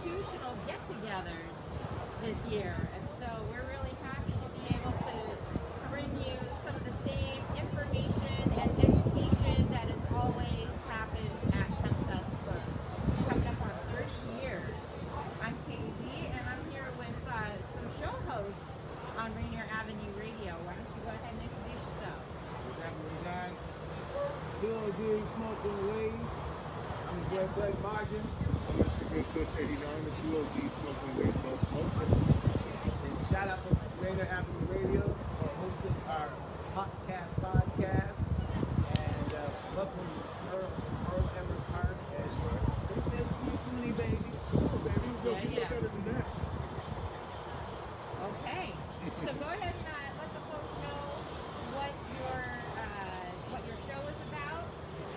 institutional get-togethers this year, and so we're really happy to be able to bring you some of the same information and education that has always happened at Hempfest for coming up on 30 years. I'm Casey, and I'm here with some show hosts on Rainier Avenue Radio. Why don't you go ahead and introduce yourselves? What's happening, guys? 2OG smoking weed. I'm your boy Blake Margins. I'm Mr. Good Kush 89, the 2OG smoking weed, no smoking. And shout out to Rainier Avenue Radio for hosting our podcast. And welcome Earl Evers Park as well. 2020, baby. Come on, baby. We'll do Yeah. better than that. Okay, so go ahead and let the folks know what your show is about,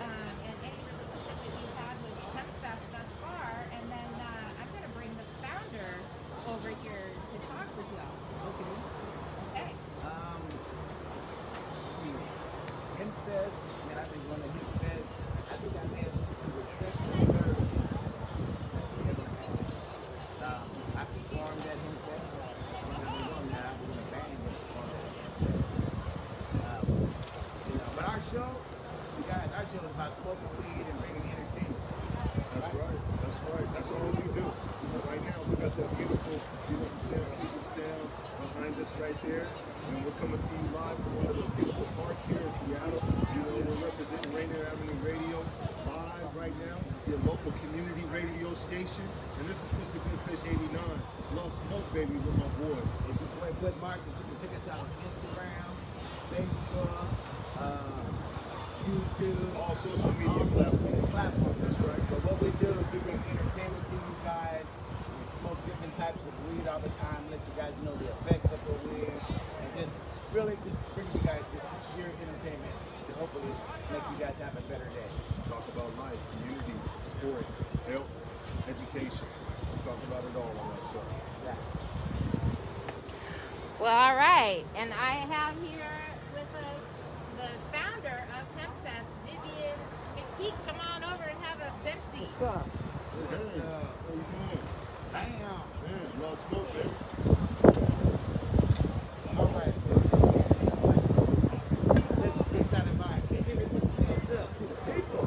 and any relationship that you've had with Hempfest thus far, and then I'm going to bring the founder over here to talk with you all. Okay. Hempfest, man, I've been going to Hempfest. I think I made it to the second or third Hempfest ever had. I performed at Hempfest. That's what I've been doing now. I've been in a band that performed at Hempfest. But our show, you guys, our show is about smoking weed and bringing entertainment. That's right. That's right. That's all we do. Right now, we got that beautiful, you know what I'm saying, Puget Sound behind us right there. And we're coming to you live from one of the beautiful parks here in Seattle. You know, we're representing Rainier Avenue Radio live right now, your local community radio station. And this is Mr. Good Fish 89. Love Smoke, baby, with my boy. It's your boy Blake Margins. You can check us out on Instagram, Facebook, YouTube, All social media platforms. That's right. But what we do is we bring entertainment to you guys. We smoke different types of weed all the time, let you guys know the effects of the weed, and just really just bring you guys just sheer entertainment to hopefully make you guys have a better day. Talk about life, community, sports, health, education. We talk about it all on that show. Yeah. Well, all right, and I have here with us the founder of Hempfest, Vivian McPeak. Come on over and have a bench seat. What's up? Hey, how you doing? Damn. Man, love Smoke, baby. All right. Let's start in mind. Give it what's up to the people.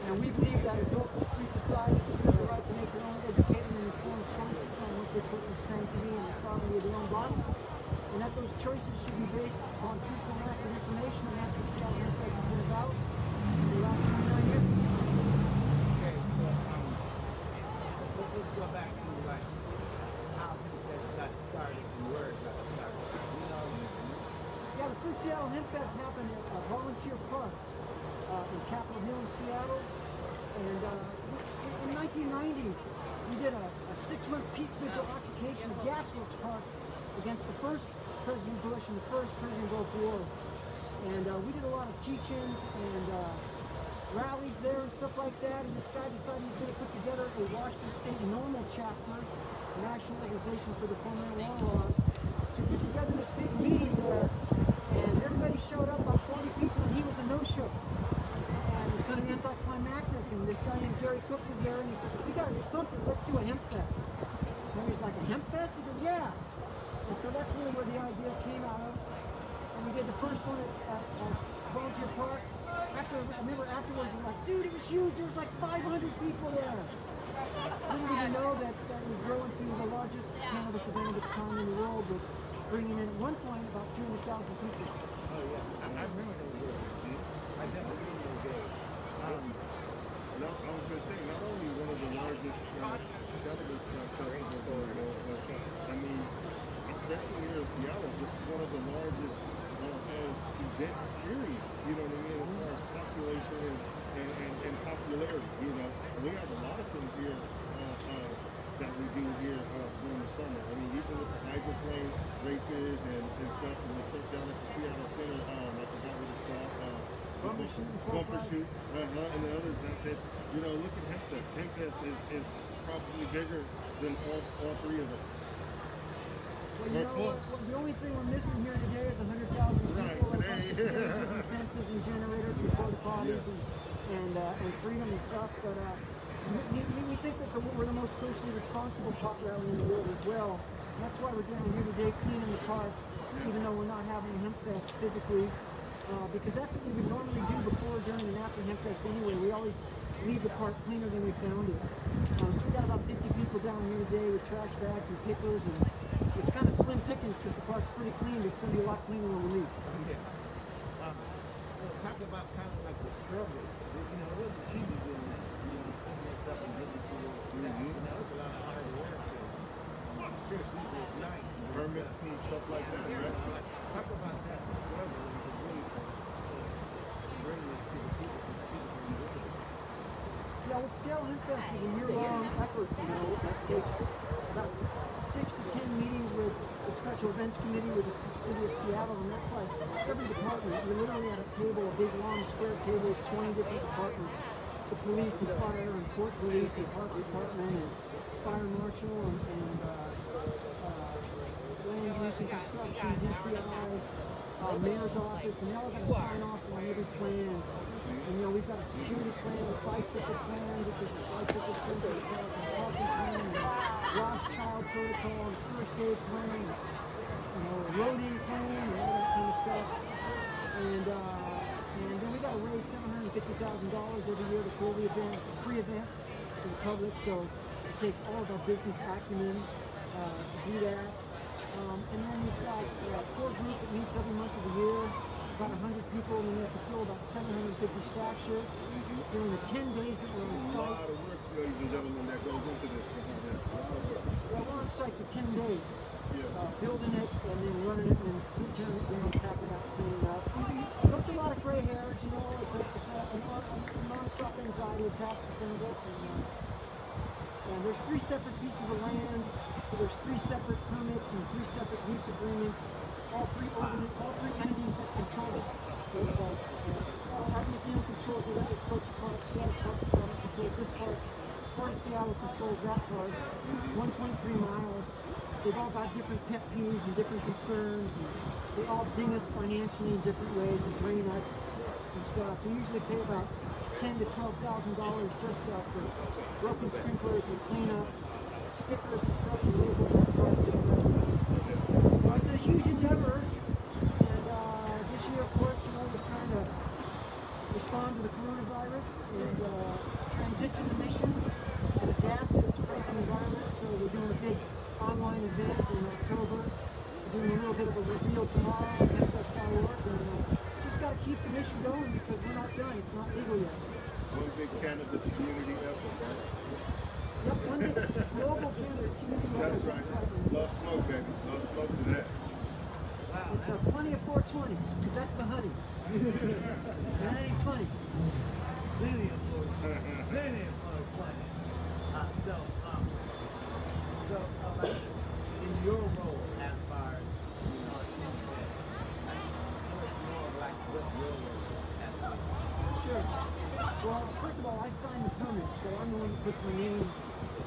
And we believe that adults in free society have the right to make their own educated and informed choices on what they put in the sanctity and the sovereignty of their own bodies, and that those choices should be based upon truthful and accurate information, and that's what Seattle Hempfest has been about for the last 29 years. Okay, so let's go back to like how this got started and where it got started. You know, Yeah, the first Seattle Hempfest happened at Volunteer Park in Capitol Hill in Seattle, and in 1990 we did a 6-month peace vigil occupation of Gasworks Park against the first President Bush and the first President Gulf War, and we did a lot of teach-ins and rallies there and stuff like that, and this guy decided he was going to put together a Washington State Normal Chapter, a national organization for the fundamental laws, to put together this big meeting there, and everybody showed up, about 40 people, and he was a no-show. And it was kind of anticlimactic, and this guy named Gary Cook was there, and he says, we got to do something, let's do a hemp fest. And he's like, a hemp fest? He goes, yeah. And so that's really where the idea came out of. And we did the first one at Volunteer Park. I remember afterwards, we were like, dude, it was huge, there was like 500 people there. We didn't even know that would grow into the largest cannabis event of its kind in the world, with bringing in at one point about 200,000 people. oh yeah, I remember those days. I definitely remember those days. No, I was going to say, not only one of the largest cannabis festivals in the world, but I mean, especially here in Seattle, just one of the largest events, period. You know what I mean? As far as population and popularity, you know. And we have a lot of things here that we do here during the summer. I mean, even with the hydroplane races and stuff, and the stuff down at the Seattle Center, I forgot what it's called. Bumper shoot, and the others that said, you know, look at Hempfest. Hempfest is probably bigger than all three of those. Well, you know what? The only thing we're missing here today is 100,000 people. oxygen generators with porta potties and freedom and stuff. But we think that we're the most socially responsible pot rally in the world as well. And that's why we're down here today cleaning the parks, even though we're not having a Hempfest physically. Because that's what we would normally do before, during, and after Hempfest anyway. We always leave the park cleaner than we found it. So we got about 50 people down here today with trash bags and pickers, and it's kind of slim pickings because the park's pretty clean, but it's going to be a lot cleaner when we leave. So talk about kind of like the struggles, because it wasn't easy doing that. So, putting this up and getting to it. It's a lot of hard work. I'm sure sleepless nights. Permits and stuff like that, right? Talk about that, the struggle, because really to bring this to the people, so that people can look at it. Yeah, well, Seattle Hempfest is a year-long effort, that takes about 6 to 10 meetings with the Special Events Committee with the City of Seattle, and that's like every department. We're literally at a table, a big long square table with 20 different departments. The police and fire and port police and park department and fire marshal and land use and construction, DCI, mayor's office, and they all got to sign off on every plan. And we've got a security plan, a bicycle plan, because the bicycle plan, a parking plan, lost child protocol, and first aid plan, a roading plan, and all that kind of stuff. And then we got to raise $750,000 every year to throw the event. It's a free event for the public, so it takes all of our business acumen to do that. And then we've got a core group that meets every month of the year, about 100 people, and then we have to fill about 750 staff shirts during the 10 days that we're on A site. lot of work, ladies and gentlemen, that goes into this. Well, we're on site for 10 days, Yeah. building it and then running it and then tearing it down, packing out, cleaning it up. So it's a lot of gray hairs, it's a non-stop anxiety attack for some of us. And there's 3 separate pieces of land, so there's 3 separate permits and 3 separate use agreements. All three entities that control this. Our museum controls the Rainier Park, Seattle Parks Department controls this part. Port of Seattle controls that part. 1.3 miles. They've all got different pet peeves and different concerns, and they all ding us financially in different ways and drain us and stuff. We usually pay about $10,000 to $12,000 just for broken sprinklers and cleanup, stickers and stuff, and labels that project. So it's a huge endeavor, and this year, of course, we're trying to respond to the coronavirus and transition the mission and adapt to this crazy environment. So we're doing a big online event in October. We're doing a little bit of a reveal tomorrow at Hempfest.org, and just got to keep the mission going because we're not done. It's not legal yet. One big cannabis community effort, right? Yep, one big global cannabis community. That's right. Love smoke, baby. Love smoke to that. Wow, It's plenty of 420, because that's the honey. And that ain't funny. plenty of work. Plenty of work. Like, in your role as far as Hempfest, tell us more of like what your role has been. Sure. Well, first of all, I signed the permit, so I'm the one that puts my name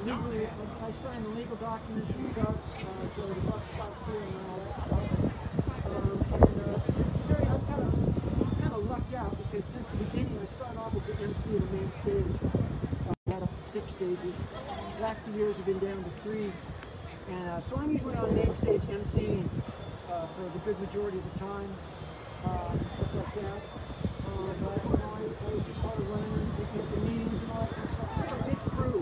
legally. I signed the legal documents and stuff, so the buck stops here and all that stuff. Since the very, I'm kind of lucked out because since the beginning, I started off with the MC of the main stage. I had up to 6 stages. Last few years have been down to 3. And so I'm usually on main stage MCing for the good majority of the time, stuff like that. I do part of running the meetings and all that kind of stuff. We have a big crew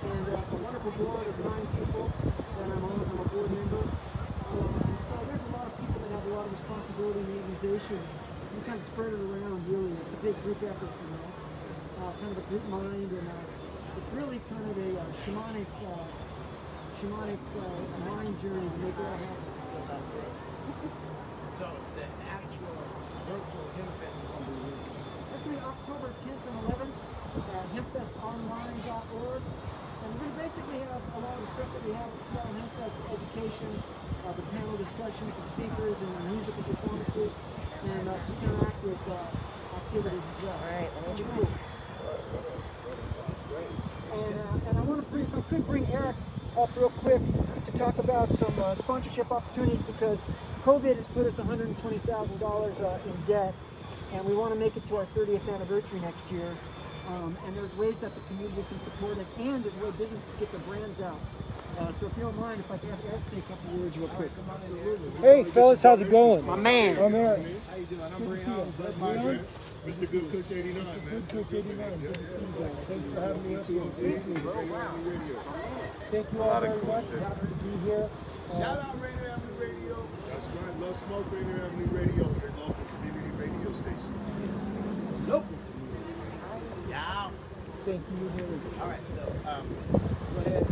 and a wonderful board of 9 people that I'm on. I'm a board member. And so there's a lot of people that have a lot of responsibility in the organization. So we kind of spread it around, really. It's a big group effort, kind of a group mind, and it's really kind of a shamanic mind journey to make it all happen. So the actual virtual Hempfest is going to be really That's going to be October 10th and 11th at hempfestonline.org. And we're going to basically have a lot of the stuff that we have at Seattle Hempfest, education, the panel discussions, the speakers, and the musical performances, and some interactive activities as well. All right, let me Cool. And I want to bring, if I could bring Eric up real quick to talk about some sponsorship opportunities, because COVID has put us $120,000 in debt, and we want to make it to our 30th anniversary next year. And there's ways that the community can support us, and there's ways businesses get their brands out. So if you don't mind, if I can say a couple words real quick. Absolutely. Hey, fellas, how's it going? My man. I'm Eric. How you doing? I'm Good to see you. Brian. Mr. Good Kush 89, man. Good Coach 89. Good to see you guys. Thanks for having me up here. Thank you all very much. Happy to be here. Shout out Rainier Avenue Radio. That's right. Love Smoke, Rainier Avenue Radio, your local community radio station. Local. Yeah. Thank you. All right, so go ahead.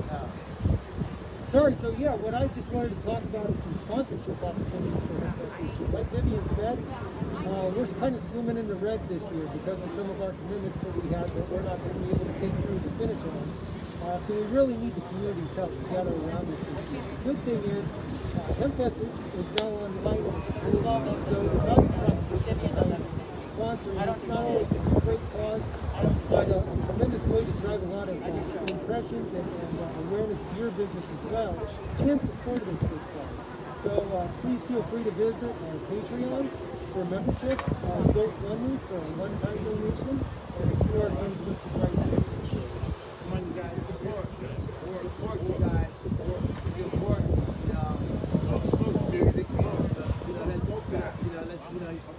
Sorry, so yeah, what I just wanted to talk about is some sponsorship opportunities for Hempfest this year. Like Vivian said, we're kind of swimming in the red this year because of some of our commitments that we had that we're not going to be able to take through the finish line. So we really need the community's help to gather around us this year. The good thing is, Hempfest is now on light and it's closing, so the value proposition of sponsoring, it's not only just a great cause, but a tremendous way to drive a lot of impressions and awareness to your business as well, and support this good cause. So please feel free to visit our Patreon for membership, GoFundMe for a one-time donation, and a QR code is listed right there. Come on, you guys, support you guys, support. Smoke, baby. Come on.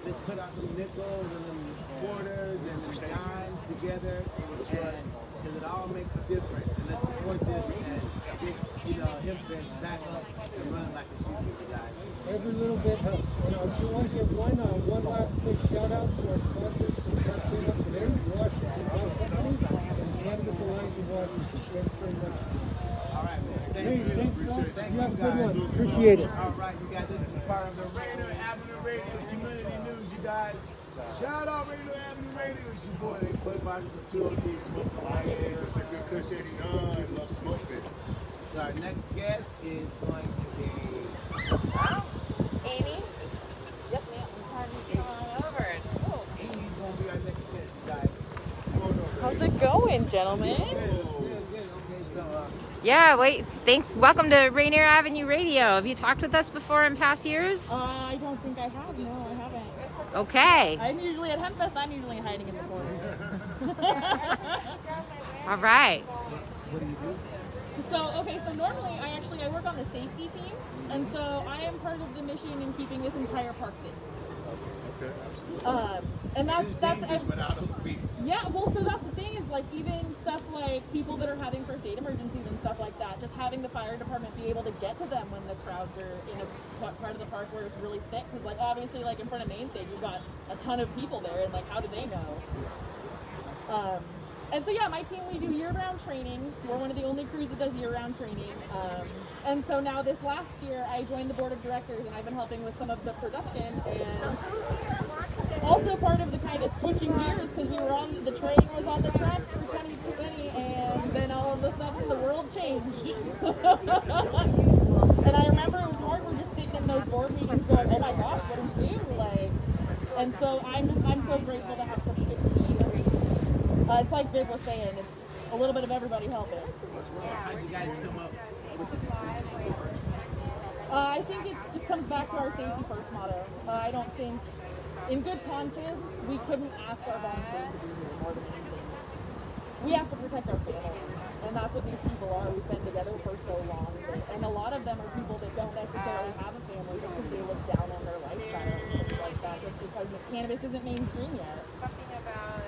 Let's put out the nickels and the quarters and the dimes together, and because it all makes a difference. And let's support this and get Hempfest back up and running like it should be, guys. Every little bit helps. And I do want to give one last quick shout out to our sponsors for the came up today, Washington Health Company and Cannabis Alliance in Washington. Thanks very much. All right, man. Thanks, guys. Thank You have a guys. good one. Appreciate it. All right, you guys. This is part of the Rainier Avenue Radio community news, you guys. Shout out Rainier Avenue Radio. It's your boy. They put by the 2OG Smoke. Mr. Good Kush 89, love Smoke, baby. So our next guest is going to be Amy? Yep, ma'am. Come on over. Oh. Amy's going to be our next guest, you guys. Come on over. How's it going, gentlemen? Good. Okay, so Yeah, wait. Thanks. Welcome to Rainier Avenue Radio. Have you talked with us before in past years? I don't think I have. No, I haven't. Okay. I'm usually at Hempfest. I'm usually hiding in the corner. All right. what do you do? So normally I work on the safety team, and so I am part of the mission in keeping this entire park safe. Okay, absolutely. And that's dangerous without those people. Yeah, well, so that's the thing is, like, even stuff like people that are having first aid emergencies and stuff like that, just having the fire department be able to get to them when the crowds are in a part of the park where it's really thick, because, like, obviously, like, in front of Main Stage, you've got a ton of people there, and, like, how do they know? And so, yeah, my team, we do year-round trainings. We're one of the only crews that does year-round training. And so now this last year, I joined the board of directors, and I've been helping with some of the production, and also part of the kind of switching gears, because we were on, the train was on the tracks for 2020, and then all of a sudden the world changed. And I remember it was hard, we're just sitting in those board meetings going, oh my gosh, what do we do? Like, and so I'm so grateful to have such a good team. It's like Viv was saying, it's a little bit of everybody helping. How'd you guys come up with the decision to go first? I think it just comes back to our safety first motto. I don't think, in good conscience, we couldn't ask our volunteers to be here more than anything. We have to protect our family, and that's what these people are. We've been together for so long, and a lot of them are people that don't necessarily have a family just because they look down on their lifestyle and things like that, just because cannabis isn't mainstream yet. Something about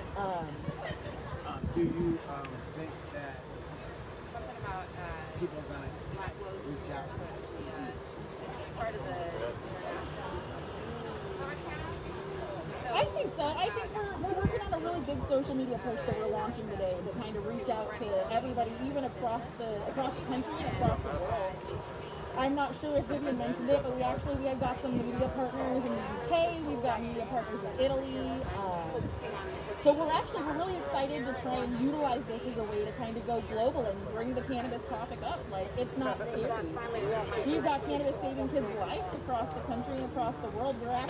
Do you think that something about people are going to reach out? part of the I think so. I think we're working on a really big social media push that we're launching today to kind of reach out to everybody, even across the country and across the world. I'm not sure if Vivian mentioned it, but we have got some media partners in the UK. We've got media partners in Italy. So we're really excited to try and utilize this as a way to kind of go global and bring the cannabis topic up. Like, it's not scary. We've got cannabis saving kids' lives across the country and across the world. Yeah,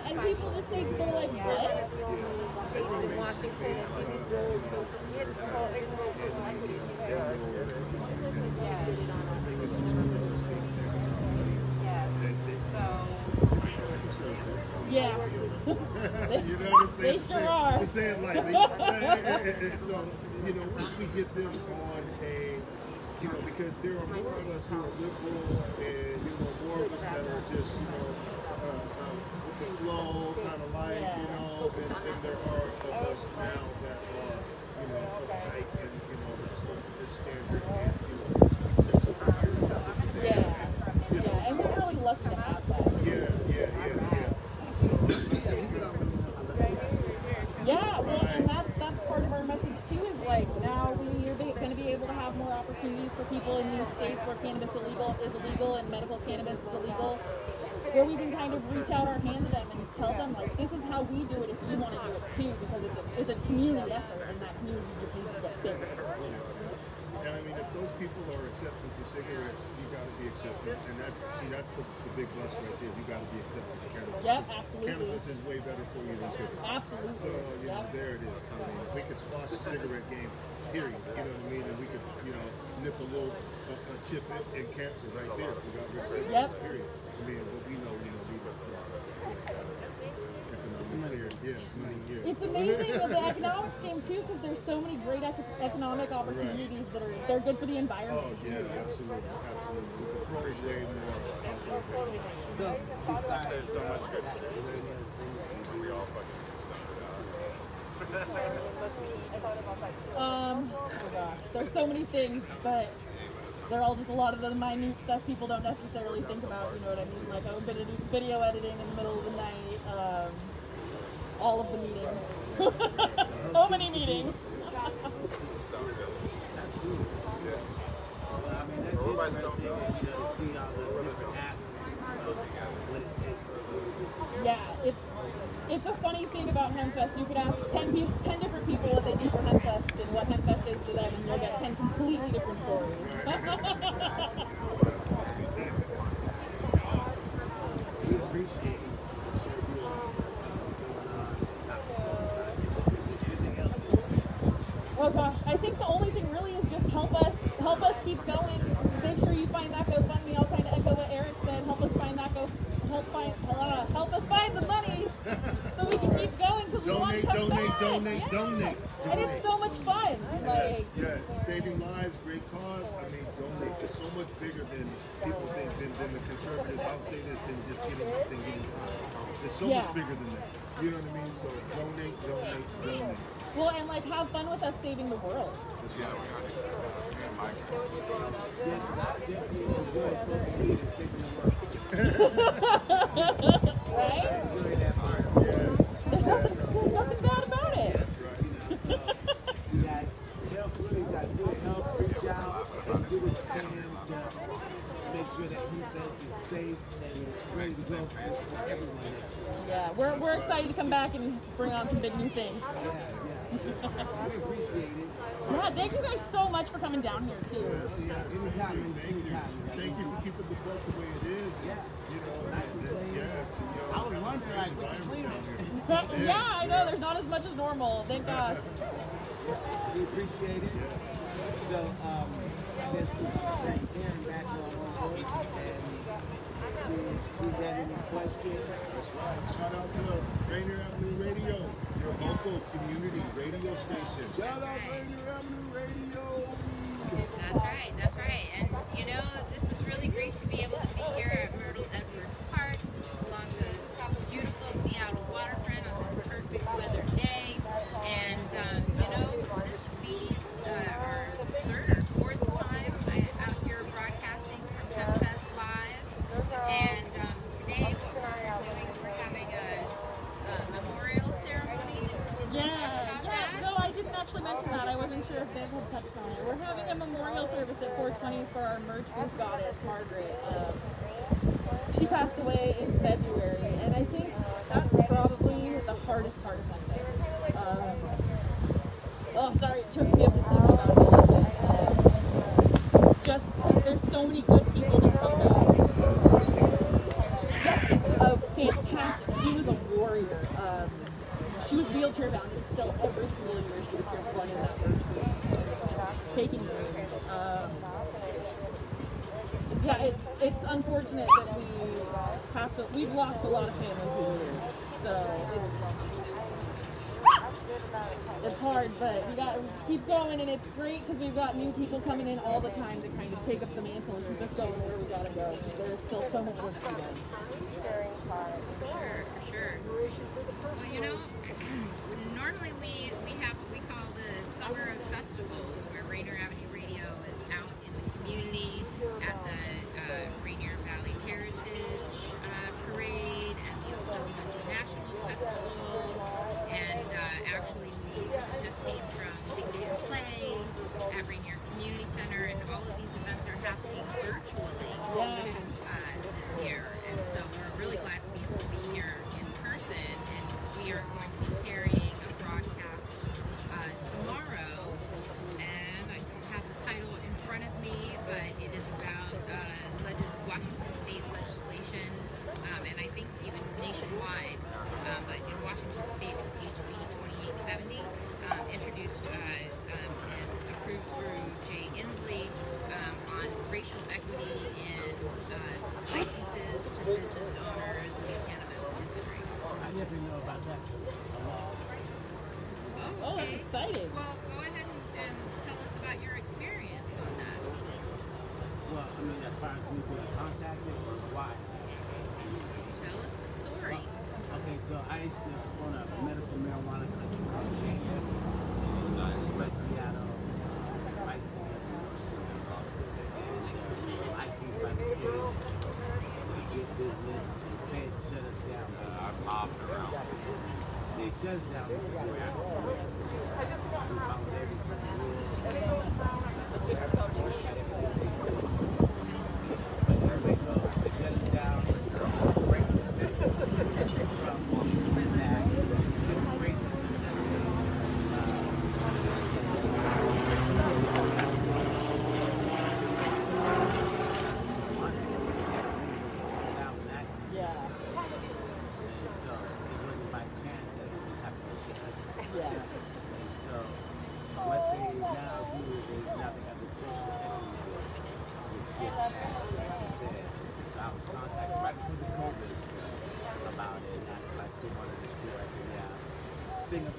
and people just think, they're like, what? in Washington and did the social media, the whole social equity. Yeah. You know what I'm saying? They sure are. To say it lightly. And so, you know, once we get them on a, you know, because there are more of us who are liberal and, you know, more of us that are just, you know, with the flow, kind of like, you know, and there are of us now that are, you know, uptight and, you know, let's go to this standard and, you know, let's keep this over here. Yeah, and we're really lucky to have that. Yeah, well, and that's part of our message too. Is like now we are going to be able to have more opportunities for people in these states where cannabis is illegal and medical cannabis is illegal, where we can kind of reach out our hand to them and tell them like this is how we do it if you want to do it too, because it's a community effort and that community just needs to get bigger. And I mean, if those people are accepting to cigarettes, you got to be accepted, and that's the big plus right there. You got to be accepted to cannabis. Yep, absolutely. Cannabis is way better for you than cigarettes. Absolutely. So you know, there it is. I mean, we could squash the cigarette game, period. You know what I mean? And we could, you know, nip a little a chip in cancer right there. We got rid of cigarettes, period. I mean, but we know, we economics here. Yeah, money here. It's amazing with the economics game too, because there's so many great economic opportunities that they're good for the environment. Oh yeah, absolutely. We could push way more. So, besides There's so much good shit. We all fucking oh gosh, there's so many things, but they're all just a lot of the minute stuff people don't necessarily think about. You know what I mean? Like I've been doing video editing in the middle of the night. All of the meetings. So many meetings. That's cool. Well, I mean, that's interesting, you know, to see all the different aspects of what it takes to do this. Yeah, it's a funny thing about Hempfest. You could ask 10 different people what they do for Hempfest and what Hempfest is to them, and you'll get 10 completely different stories. We appreciate it. Oh gosh, I think the only thing really is just help us keep going. Make sure you find that GoFundMe. I'll kind of echo what Eric said. Help us find that help us find the money so we can keep going because we want to come back. Donate. And it's so much fun. Like, Yes, saving lives, great cause. I mean, donate. It's so much bigger than people think than the conservatives. I'll say this than just getting It's so much bigger than that. You know what I mean? So donate. well, and like have fun with us saving the world. That's right. Right? There's nothing bad about it. That's right. You guys help, reach out, and do what you can to make sure that Hempfest is safe and ready to go for everyone. Yeah, we're excited to come back and bring on some big new things. We appreciate it. Yeah, thank you guys so much for coming down here too. Anytime. Thank you for keeping the book the way it is. Yeah. You know, Nice and clean. yes. You know, I was wondering, like, what's the cleaner? Yeah, I know, there's not as much as normal, thank God. We appreciate it. So, I guess we're going to bring Aaron back on board and see if she's got any questions. That's right. Shout out to Rainier Avenue Radio, your local community radio station. Shout out Rainier Avenue Radio. That's right. And you know, this is really great to be able to be here at Myrtle Edwards Park along the beautiful Seattle waterfront on this perfect weather day. And you know, this will be our third or fourth time out here broadcasting from Hempfest Live. And today what we're doing is we're having a memorial ceremony. Yeah, no, I didn't actually mention that. I wasn't sure if Dave had touched on it. We're having a memorial service at 420 for our merge group goddess, Margaret. She passed away in February, and I think that's probably the hardest part of Hempfest. Oh, sorry, it chokes me up just thinking about it a little bit. Just, there's so many good people that come back. Fantastic. She was a warrior. She was wheelchair bound, but still every single year she was here running that merge group, taking names. Yeah, it's unfortunate that we've lost a lot of family through the years. So it's hard, but we got to keep going, and it's great because we've got new people coming in all the time to kind of take up the mantle and keep us going where we gotta go. There's still so much work to be done. For sure. Well, you know, normally we have what we call the Summer of Festivals, where Rainier Avenue Radio is out in the community at the Rainier Valley Heritage Parade and the Oklahoma International Festival. And actually, we just came from Big Game Play at Rainier Community Center, and all of these events are happening virtually this year. And so we're really glad to be able to be here in person. And we are going to be carrying a broadcast tomorrow. And I don't have the title in front of me, but it is about Washington State legislation, and I think even nationwide. But in Washington State, it's HB 2870, introduced and approved through Jay Inslee on racial equity in licenses to business owners in the cannabis industry. I never know about that. Oh, that's exciting. Well, go ahead and tell us about your experience on that. Well, I mean, as far as me being contacted, why? Tell us the story. Okay, so I used to own a medical marijuana company called Rainier in West Seattle, right in the University. And licensed by the state, legit business. The Fed shut us down. They shut us down because we were out of the way. We followed every single rule. But everybody knows they shut us down.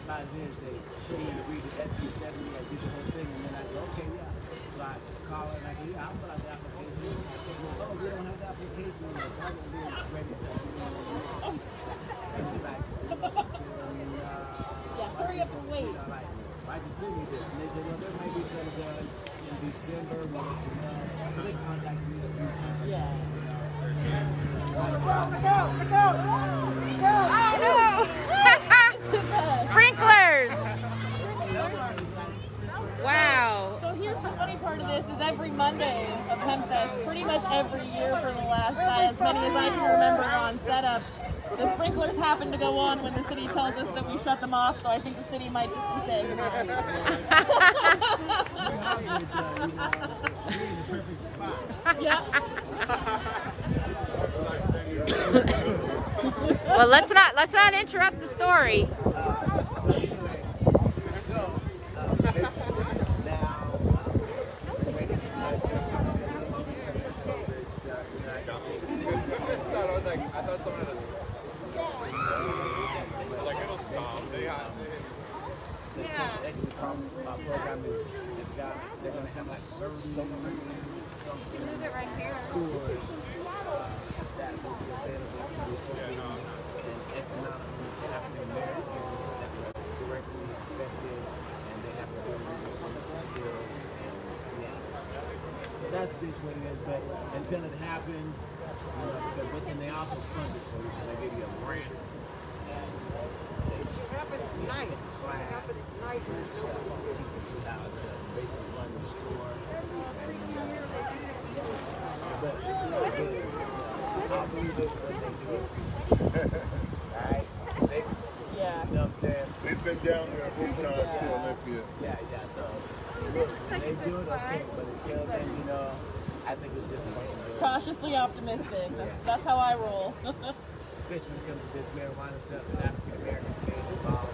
About it is they put me to read the SB 70, I did the whole thing, and then I go, okay, yeah. So I call her and I go, yeah, I'll fill out the application. Well, oh, we don't have the application yet. I'm going to be ready to and it's like, yeah, hurry up and wait. Like, why'd you send me this? And they said, well, there might be some done in December, we'll let you know. So they contacted me a few times. Yeah. Look out! Look out! Look out! Oh no! Sprinklers! Wow. So here's the funny part of this is every Monday of Hempfest, pretty much every year for the last, as many as I can remember on setup, the sprinklers happen to go on when the city tells us that we shut them off, so I think the city might just be saying goodbye. You're in the perfect spot. Yeah. Well, let's not interrupt the story. I thought someone had like it'll stop. The social equity program is they're going to have like 30 something stores that will be available to open and X amount of African Americans that were directly affected, and they have to go to the skills and Seattle. So that's basically what it is, but until it happens, because but then they also fund it for you, so they give you a grant. Teaches you how to basically run the store. But I'll believe it when they do it. Alright? Yeah. You know what I'm saying? We've been down there a few times to Olympia. Yeah, so they do it okay, but until then, I think it's just a bunch of Cautiously optimistic. That's how I roll. Especially when it comes to this marijuana stuff and African Americans getting involved.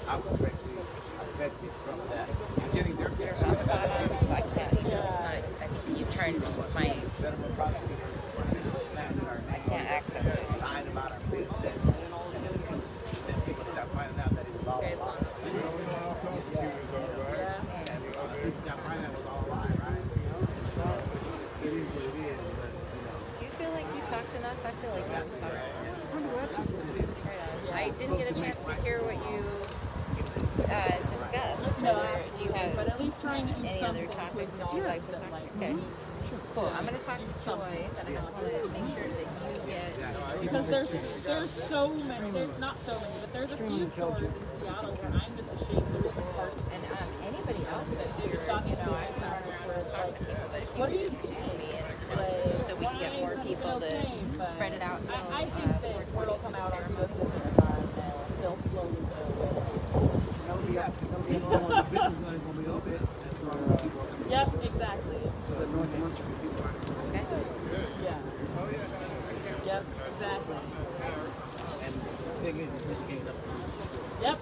I was directly affected from that. Getting their shots got on, so I can't. I think you turned my. Federal prosecutor, this is slamming our. I can't access it. Lying about our business. didn't get a chance to hear what you discussed. No, Do you have but at least trying to do any other something topics to that you'd like to talk like, about? Okay. Cool. I'm going to talk to Joy, but I have to make sure that you get... because there's so many, there's not so many, but there's a few stores in Seattle where I'm just ashamed to look at parking. And anybody else that You're talking about I'm not around talking to people, but if what do you you introduce me and just so we can get more people to spread it out. I think that word will come out on both of them and they'll slowly go away. Yep, exactly. Okay. Yeah. Yep, exactly. And the thing is, it just came up. Yep.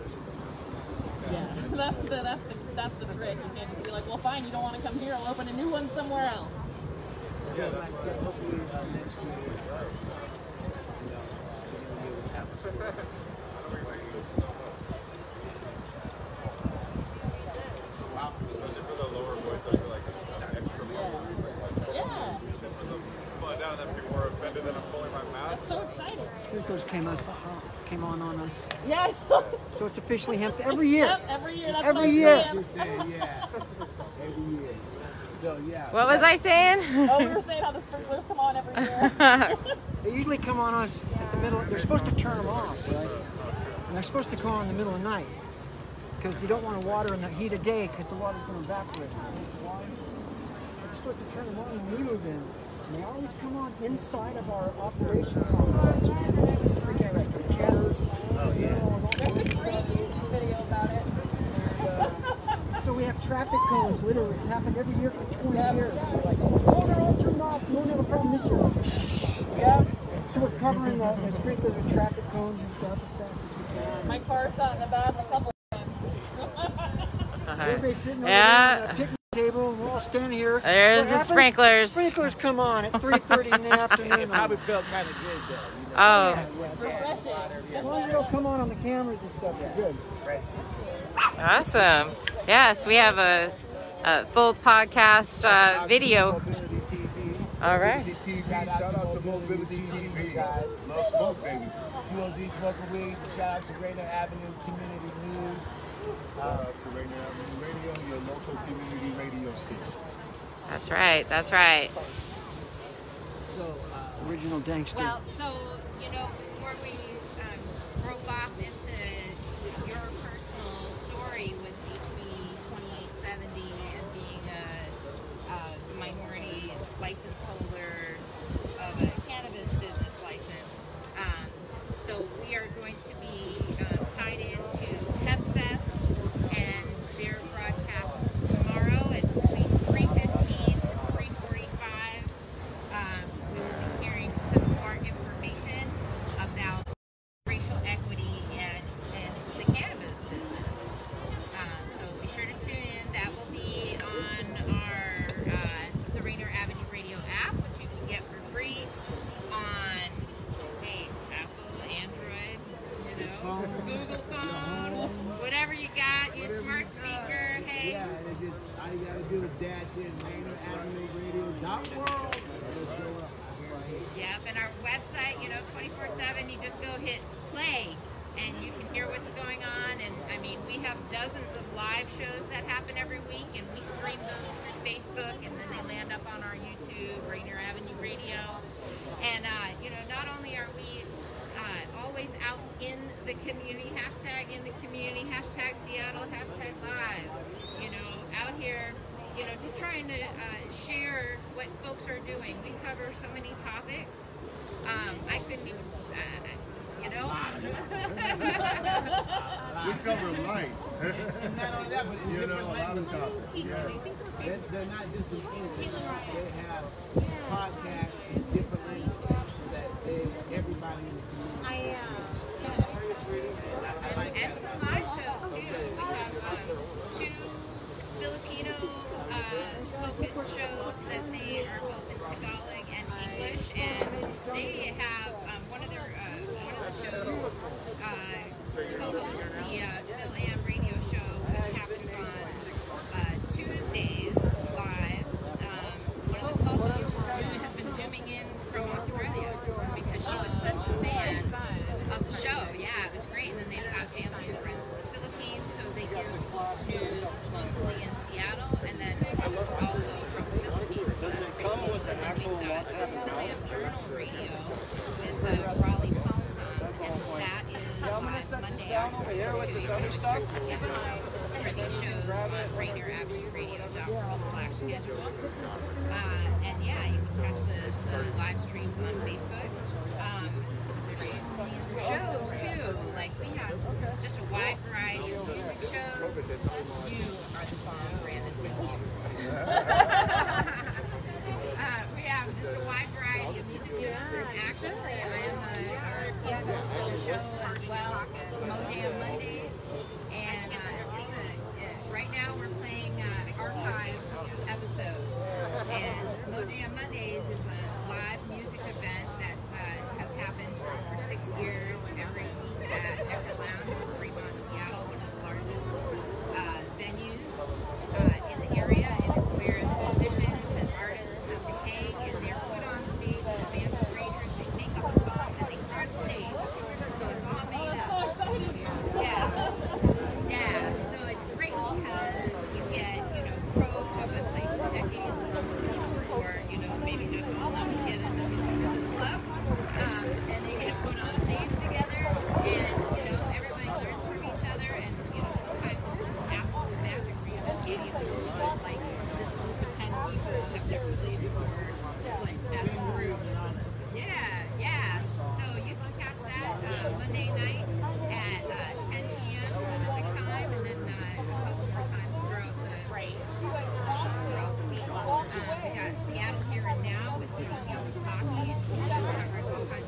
Yeah, that's the trick. You can't just be like, well, fine, you don't want to come here. I'll open a new one somewhere else. So, like I said, hopefully next year, Wow, especially for the lower voice, I feel like it's extra more. Yeah. Pull it down, and then people are offended that I'm pulling my mask. So excited. Sprinklers came on us. Yes. So it's officially hemp every year. Yep, every year. That's Every what I'm year. saying. just saying, yeah, every year. So yeah. What was I saying? Oh, we were saying how the sprinklers come on every year. They usually come on us at the middle. They're supposed to turn them off, right? And they're supposed to come on in the middle of the night because you don't want to water in the heat of day because the water's going to evaporate. They're supposed to turn them on when we move in. And they always come on inside of our operation complex. Computers. Oh yeah. There's a great YouTube video about it. So we have traffic cones, literally. It's happened every year for 20 years. We're like, oh, they're all turned off. We don't have a problem this year. Yeah. So we're covering the sprinklers with traffic cones and stuff as fast as we can. My car's out in the bath a couple times. Everybody's sitting over Yeah. there at a picnic table. We're all standing here. There's What the happened? sprinklers. Sprinklers come on at 3:30 in the afternoon. It probably felt kind of good though. Oh, As long as they don't come on the cameras and stuff, it's good. awesome. Yes, we have a full podcast video. Mobility TV. All right. TV, shout out to Mobility TV. Love smoke, baby. 2OG Smoker Weed. Shout out to Rainier Avenue Community News. Shout out to Rainier Avenue Radio, your local community radio station. That's right. That's right. So, Original Dankster. Well, so, you know, before we broke off into your personal story with HB 2870 and being a minority license holder of a cannabis business license, so we are going to be tied into Hempfest and their broadcasts tomorrow at between 3:15 and 3:45. We will be hearing some more information about racial equity and the cannabis business. So be sure to tune in. That will be on our the Rainier Avenue Radio app, which you can get for free on Apple, Android, Google phone, whatever you got. Use smart speaker. Hey. yeah, and it just, all you gotta do is dash in rainieravenueradio.world. It'll show up. Yep, and our website, 24/7, you just go hit play and you can hear what's going on. And I mean, we have dozens of live shows that happen every week, and we stream those through Facebook, and then they land up on our YouTube, Rainier Avenue Radio. And, not only are we always out in the community, hashtag in the community, hashtag Seattle, hashtag live, out here, just trying to share what folks are doing. We cover so many topics. I couldn't even, We cover life. And not only that, but in You know, different a lot of languages. topics. Yes. They're not just in English. They have podcasts in different languages so that everybody in the community. And some live shows too. We have two Filipino focused shows that they are both in Tagalog and English, and they have one of the shows co-hosts the Phil Am radio show, which happens on Tuesdays live. One of the co-hosts has been zooming in down over here with this other stuff? For these shows on rainieravenueradio.com/schedule. And yeah, you can catch the live streams on Facebook. Shows too, like we have just a wide variety of music shows. You are the bomb, Brandon. Thank you. We have just a wide variety of music shows, and actually, I am a host of the show as well, Mojam Mondays, and right now we're playing archive episodes, and Mojam Mondays is a live music event that has happened for 6 years every week at Echo Lounge in Fremont, Seattle, one of the largest venues in the area, and it's where the musicians and artists come to hang, and they're put on stage with a band of strangers. They make up a song and they clear the stage, so it's all made up. Yeah, so it's great because you get, pros who have been playing for decades, or, maybe just all of them get another club, and they get put on stage together, and, everybody learns from each other, and, sometimes it's just absolute magic for you. Just getting to like this group of 10 people have never played before, like, as a group. Yeah. So you can catch that Monday night at 10 p.m. Pacific time, and then a couple more times throughout the week. We got Seattle Here and Now with John Young talking, and he covers all kinds of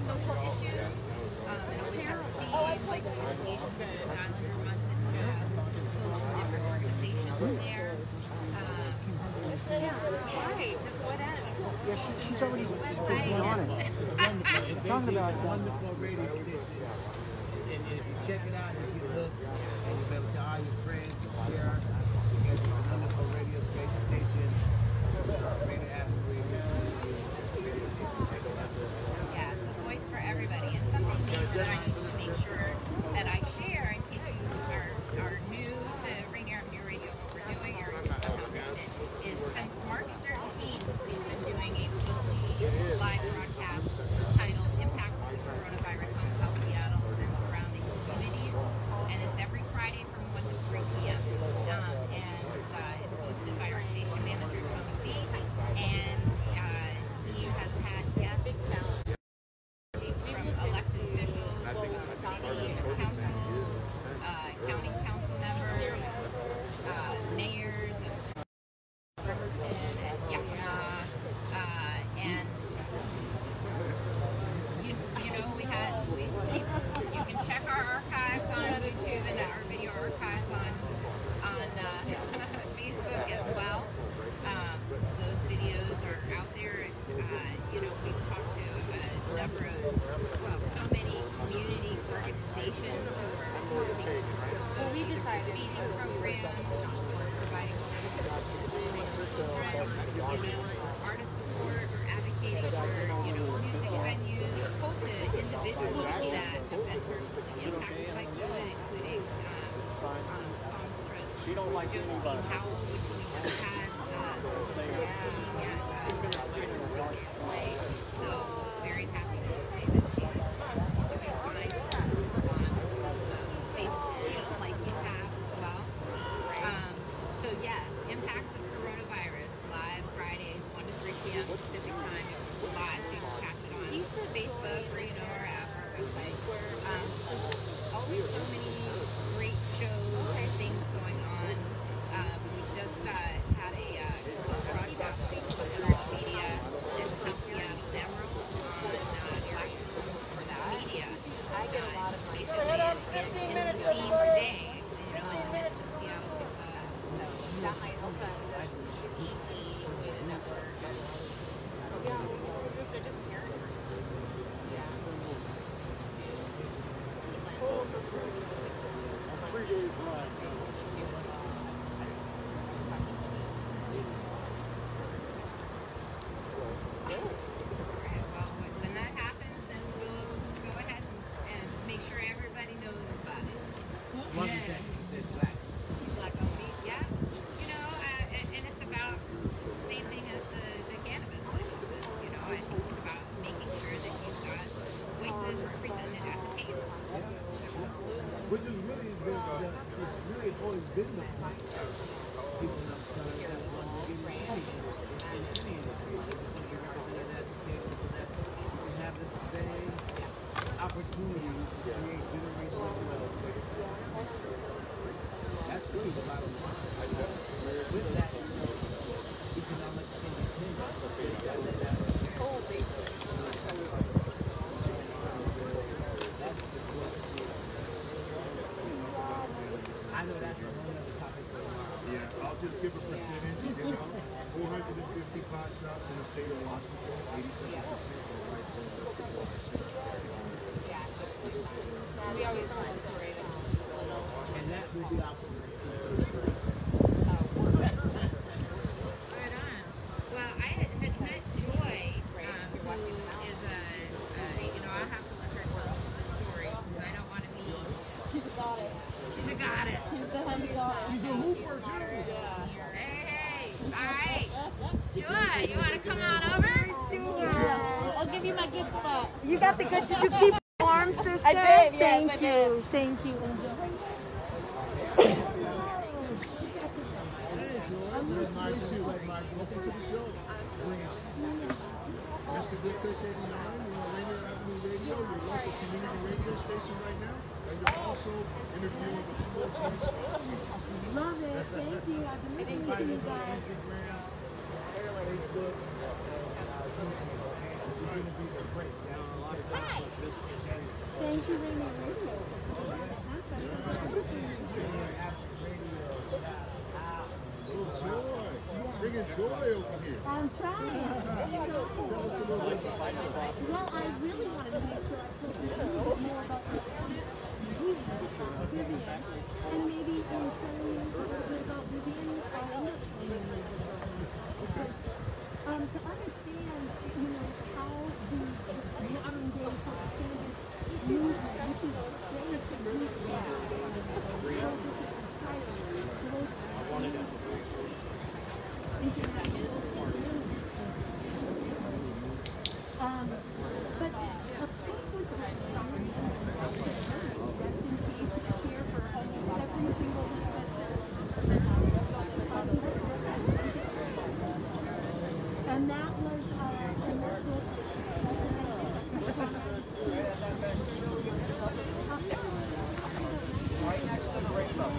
social issues. It always has a theme, like Asian Pacific Islander Month, and different organizations there. Just whatever. Yeah, she's already been on it. Talking about wonderful radio station. And if you check it out, if you look, and you'll be able to tell all your friends, you share, because it's a wonderful radio station. Rainier Avenue Radio station. Check it out. Yeah, it's a voice for everybody, and something new that I need to make sure that I share in case you are new to Rainier Avenue Radio, what we're doing, or you somehow missed it, is since March 13th, we've been doing a weekly live broadcast titled Impacts of the Coronavirus on South Seattle and surrounding communities, and it's every Friday from 1 to 3 p.m. And it's hosted by our station manager, Tom McPeak, and he has had guests from elected officials, city council, county council members, mayors of Riverton and Yakima, and you can check our archives on YouTube and our video archives on Facebook as well. Those videos are out there. We've talked to a number of, so many community organizations who are feeding programs, providing services to children, artist support, or advocating for, music venues, to individuals that have been personally impacted by COVID, including songstress Josephine Howell, which we just had seeing at play. So very happy to say that she's doing fine on face shield like you have as well. So yes, impacts of coronavirus live Fridays 1 to 3 p.m. Pacific time. It's live, so you can catch it on Facebook or our app, our website. Always so many great shows and things going on. We just had a broadcast always been the place. People that want to get in the any industry. They just want to bring everything at the table so that you can have the same opportunities to create generational wealth. That's really the bottom line. With that, economic independence. I know that's a whole other topic for a while. Yeah, I'll just give a percentage, 450 pot shops in the state of Washington, 87% are white We always want to create it. And that will be awesome. Right on. Well, I had met Joy, who is I'll have to let her tell the story because I don't want to be. She's a goddess. She's a goddess. She's the hemp goddess. She's a hooper too. Hey, all right. Joy, you want to come on over? Sure. I'll give you my good spot. You got the good. Did you keep warm, sister? I did, yes, Thank I you. did. Thank you. Welcome to the show. Mr. Good Fish 89, you're on Rainier Avenue Radio, your local community radio station right now. And you're also interviewing the 202 Love it. Thank you. I've been listening to you guys. Instagram, Facebook, this is going to be great. Thank you, Rainier Radio. So joy, bringing joy over here. I'm trying. Tell us a little bit about yourself. Well, I really wanted to make sure I told you a little bit more about this Vivian, and maybe telling you a little bit about Vivian. To understand, how the modern day standards move, which is great to move but of course, here for almost every single and that was Right next to the great love.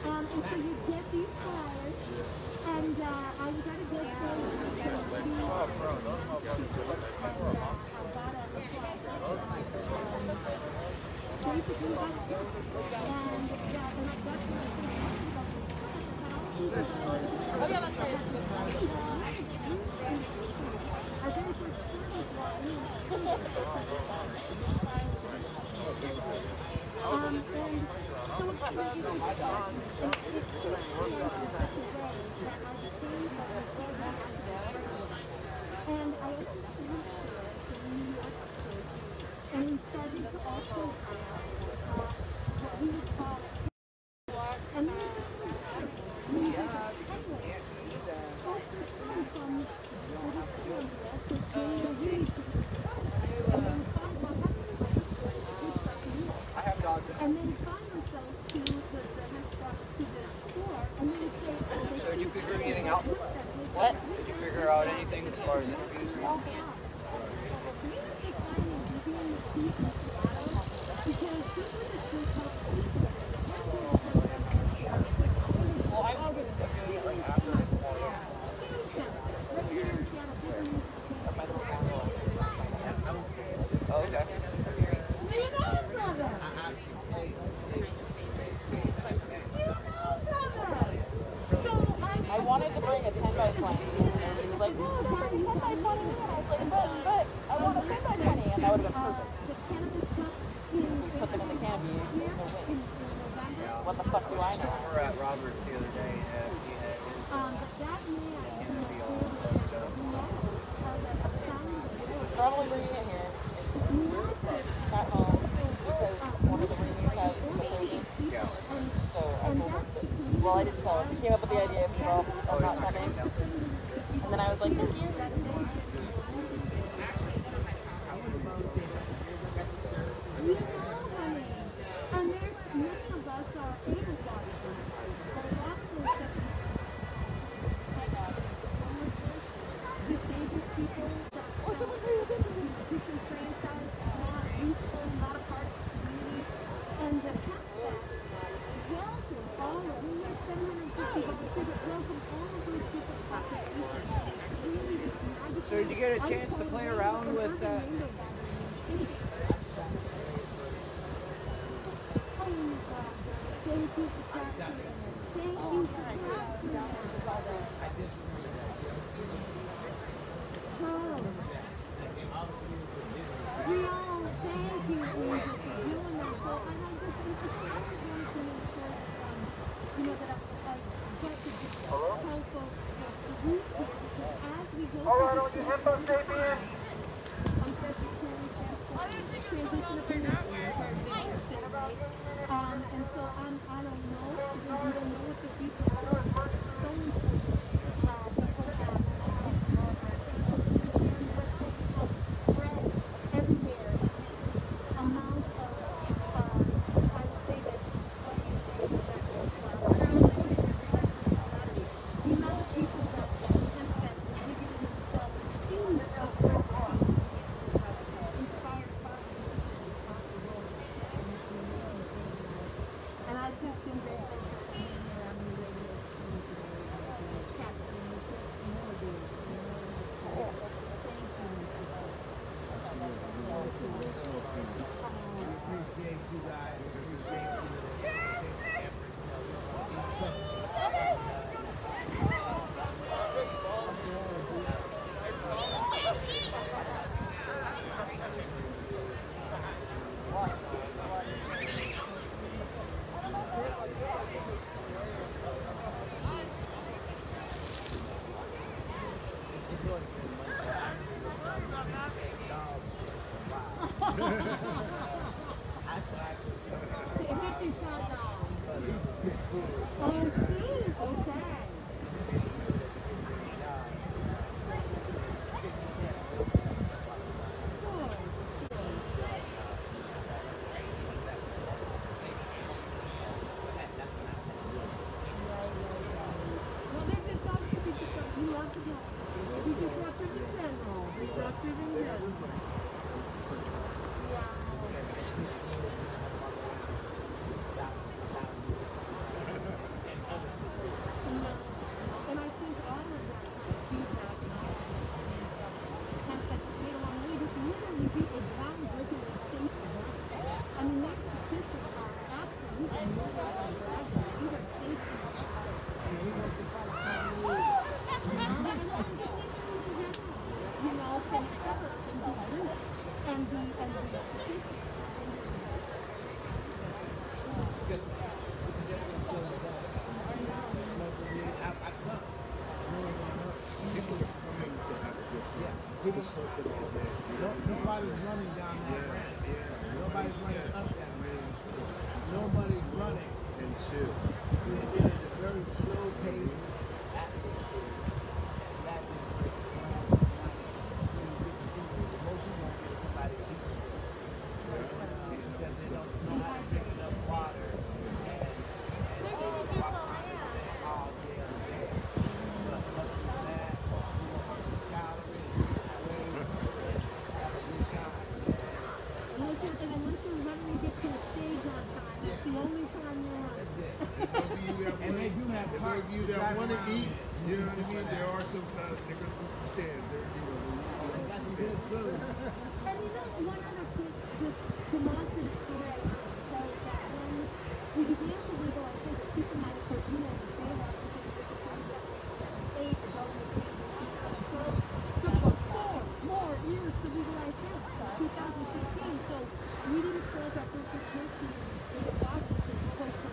And so you get these flyers, and I was at a good basically that's it. And Oh yeah, that's right. I very first and so and I also and we started to also what we would call and then we had from and then find themselves to the store, and then say, So did you figure anything out? What? Did you figure out anything as far as interviews? I wanted to bring a 10 by 20. And he was like, no, it's not a 10 by 20. And I was like, but I want a 10 by 20. And that would have been perfect. Put them in the canopy. No wind. What the fuck do I know? We were at Robert's the other day, and he had his interview all set up. Probably bringing it here at home because one of the Rainiers has the baby. Yeah. So I told him that, well, I didn't tell him. He came up with the idea of not coming. And then I was like, thank you. And there's many of us are able-bodied, but it also disabled people that disenfranchised, not useful, not a part of the community. And the Hempfest welcome all of we have 750 volunteers that welcome all of those different populations. Really, this magic. So did you get a chance to play around with Thank you for capturing it. Thank you for capturing it. Oh. We all thank you, Angel, for doing that. So I just wanted to make sure that I get to just tell folks the root here, because as we go through this transition of and so I don't know, because we don't know what the future holds. So important spread everywhere. Amount of, I would say that the amount of people that Hempfest is giving themselves seems inspired and I've just been very appreciate you guys. Appreciate nobody's running down that ramp. Nobody's running up that ramp. Nobody's running. And chill. It is a very slow paced atmosphere. That is emotion won't get somebody to eat because they don't know how to drink enough water and walk around and stand all day every day. But other than that, we want some calories, have a good time. And once you're running to get to the stage on time, that's the only time you're on. That's it. And they do have those carts of you that driving want to around. eat, you know what I mean? There are some cars, they're going to do some stands. They got some good food. And one other quick demonstrative today says that when we began to legalize, I think people might have heard, the state of Washington, state, the government, took about 4 more years to legalize hemp, 2016. So we didn't close our first dispensary in the state of Washington, close to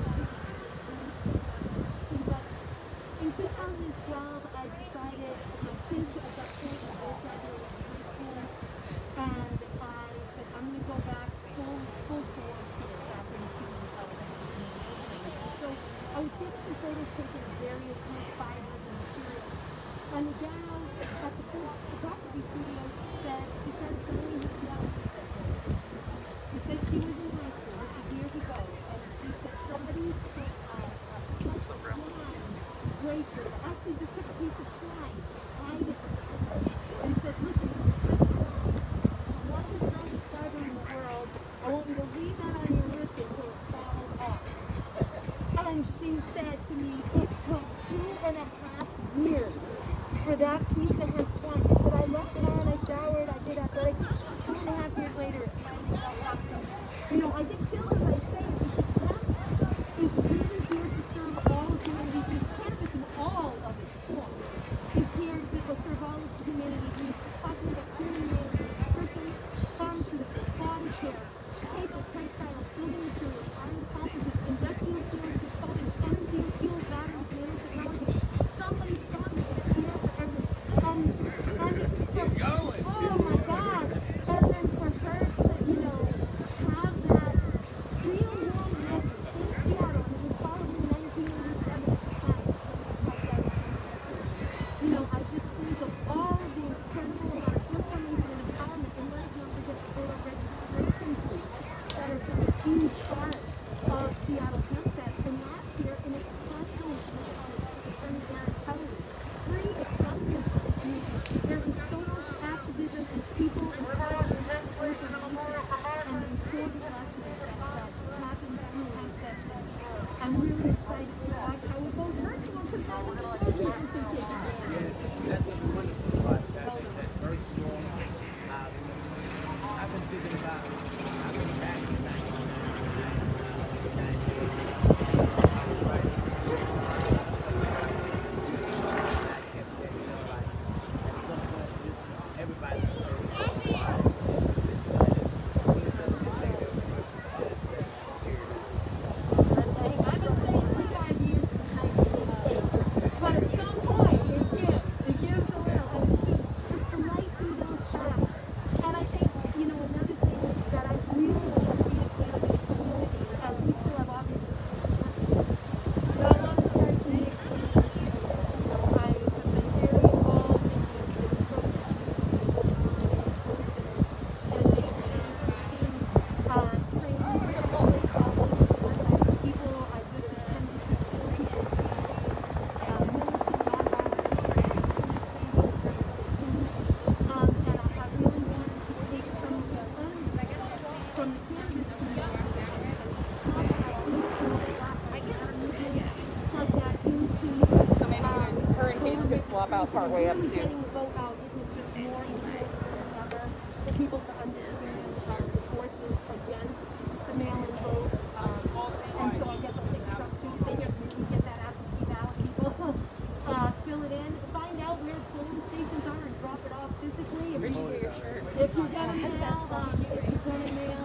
about partway up to. Getting the vote out, it was just more information than ever for people to understand the forces against the mail-in vote. And so I guess I'll take this opportunity to say here, maybe get that absentee ballot, people. Fill it in, find out where polling stations are and drop it off physically. If you're gonna mail, if you're gonna mail,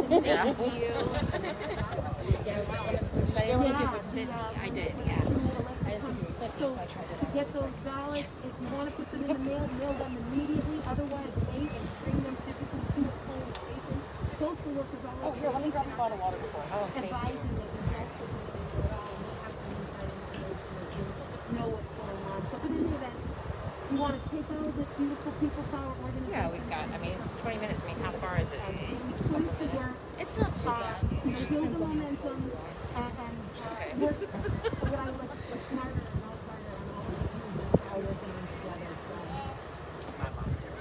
Thank you. I did, yeah. So to get those ballots, if you want to put them in the mail, mail them immediately. Otherwise, wait and bring them physically to the polling station. Postal workers are Oh, here, let me grab a bottle of water before. Oh, thank you. advising us know what's going on. So, but in any event, you want to take out this beautiful people power organization. Yeah, we've got, 20 minutes. How far is it? Put it to work. It's not too bad. Build the momentum and work what I would like to say smarter and not harder on all of how working on together.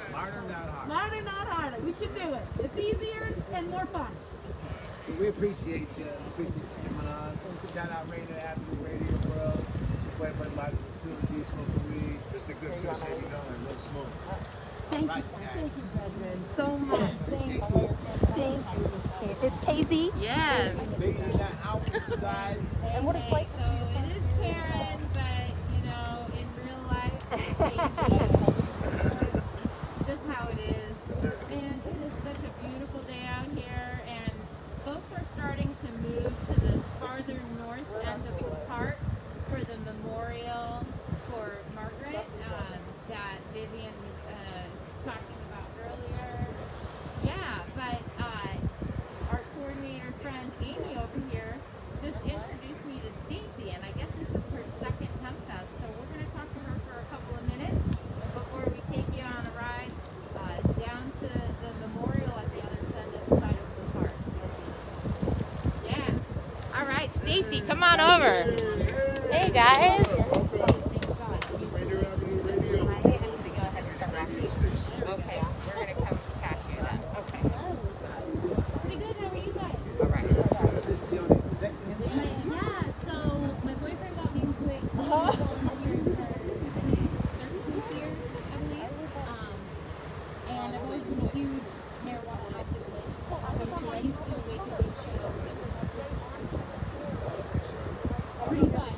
Smarter, not harder. Smarter, not harder. We can do it. It's easier and more fun. So we appreciate you. Appreciate you coming on. Shout out Rainier Avenue Radio World. Support by Margaret Denny, smoking weed. Just a good piece, you know, and no smoke. Thank you, brethren, so much. Thank you. Thank you. It's Casey. Yes. Baby, that out, guys. And what it's like. So it is Karen, but in real life, it's just how it is. And it is such a beautiful day out here, and folks are starting to move to the farther north end of the park for the memorial for Margaret that Vivian was talking about earlier. Yeah, but our coordinator friend Amy over here just introduced me to Stacy, and I guess this is her second Hempfest, so we're going to talk to her for a couple of minutes before we take you on a ride down to the memorial at the other side of the park. Yeah. All right, Stacy, come on over. Hey guys. Rainier Avenue Radio. Radio station. Okay, we're going to come catch you then. Okay. Pretty good. How are you guys? All right. This is your second Yeah, so my boyfriend got me into it. He volunteered for his 13th year, I believe. And I've always been a huge marijuana activist. Obviously, I used to wake up and show. Pretty fun.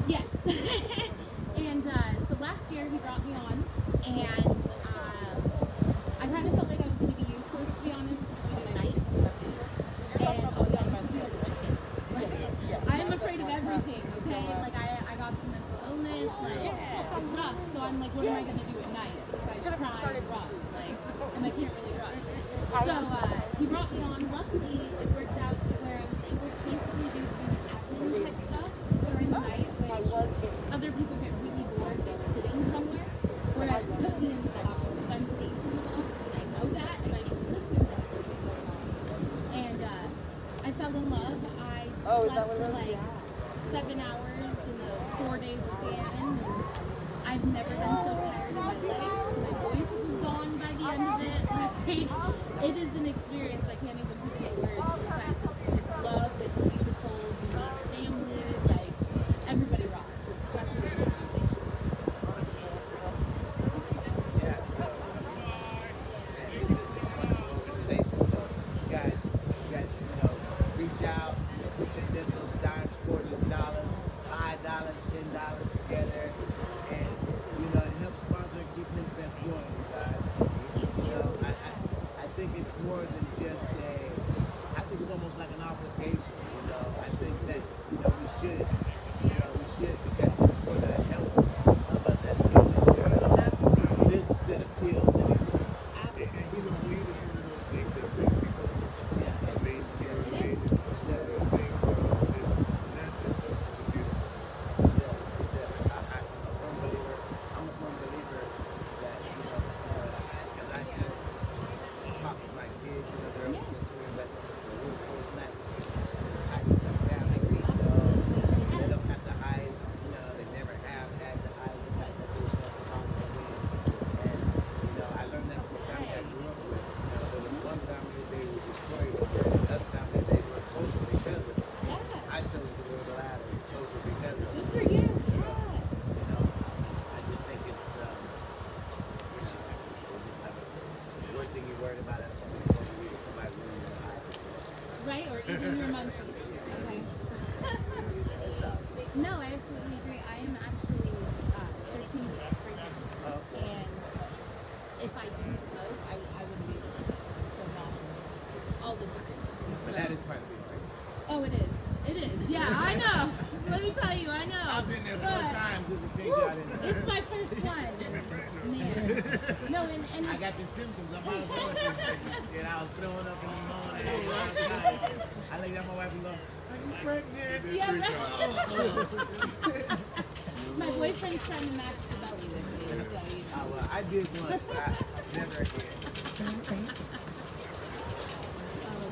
Yes. And so last year he brought me on, and I kind of felt like I was going to be useless, to be honest, because we do nights. And I'll be honest with you, I'm a chicken. I am afraid of everything, okay? Like, I got some mental illness, like, it's rough, so I'm like, what am I going to do at night besides cry and run? Like, and I can't really run. So he brought me on. Luckily, it worked out to where I was able to basically do some admin type stuff during the night, which other people get really bored just sitting somewhere. Whereas put me in the box because I'm safe in the box, and I know that, and I can listen to that. And I fell in love. I slept for like 7 hours in a 4-day span, and I've never been so tired in my life. My voice was gone by the end of it. Like, it is an experience I can't even put into words. Besides, it's love, it's beautiful, you meet family, like, everybody rocks. It's such a good foundation. Yeah, so this is one of those organizations. So you guys, reach out, put your little dimes, quarters, dollars, $5, $10 together, and help sponsor and keep Hempfest going, you guys. I think it's more than just I think it's almost like worried about it. Somebody really Right, or eating your munchies. Okay. No, I absolutely agree. I am actually 13 weeks pregnant, and if I didn't smoke, I wouldn't be so nauseous all the time. But that is part of it, right? Oh, it is. It is. Yeah, I know. Let me tell you, I know. I've been there 4 times. There's a thing Woo, out in there. it's my first one. Man. No, and I got the symptoms. I'm out going and I was throwing up in the morning. I looked at my wife and go, "Are you pregnant?" yeah, right. My boyfriend's trying to match the belly with me, so you know. Oh, well, I did once, but I never again.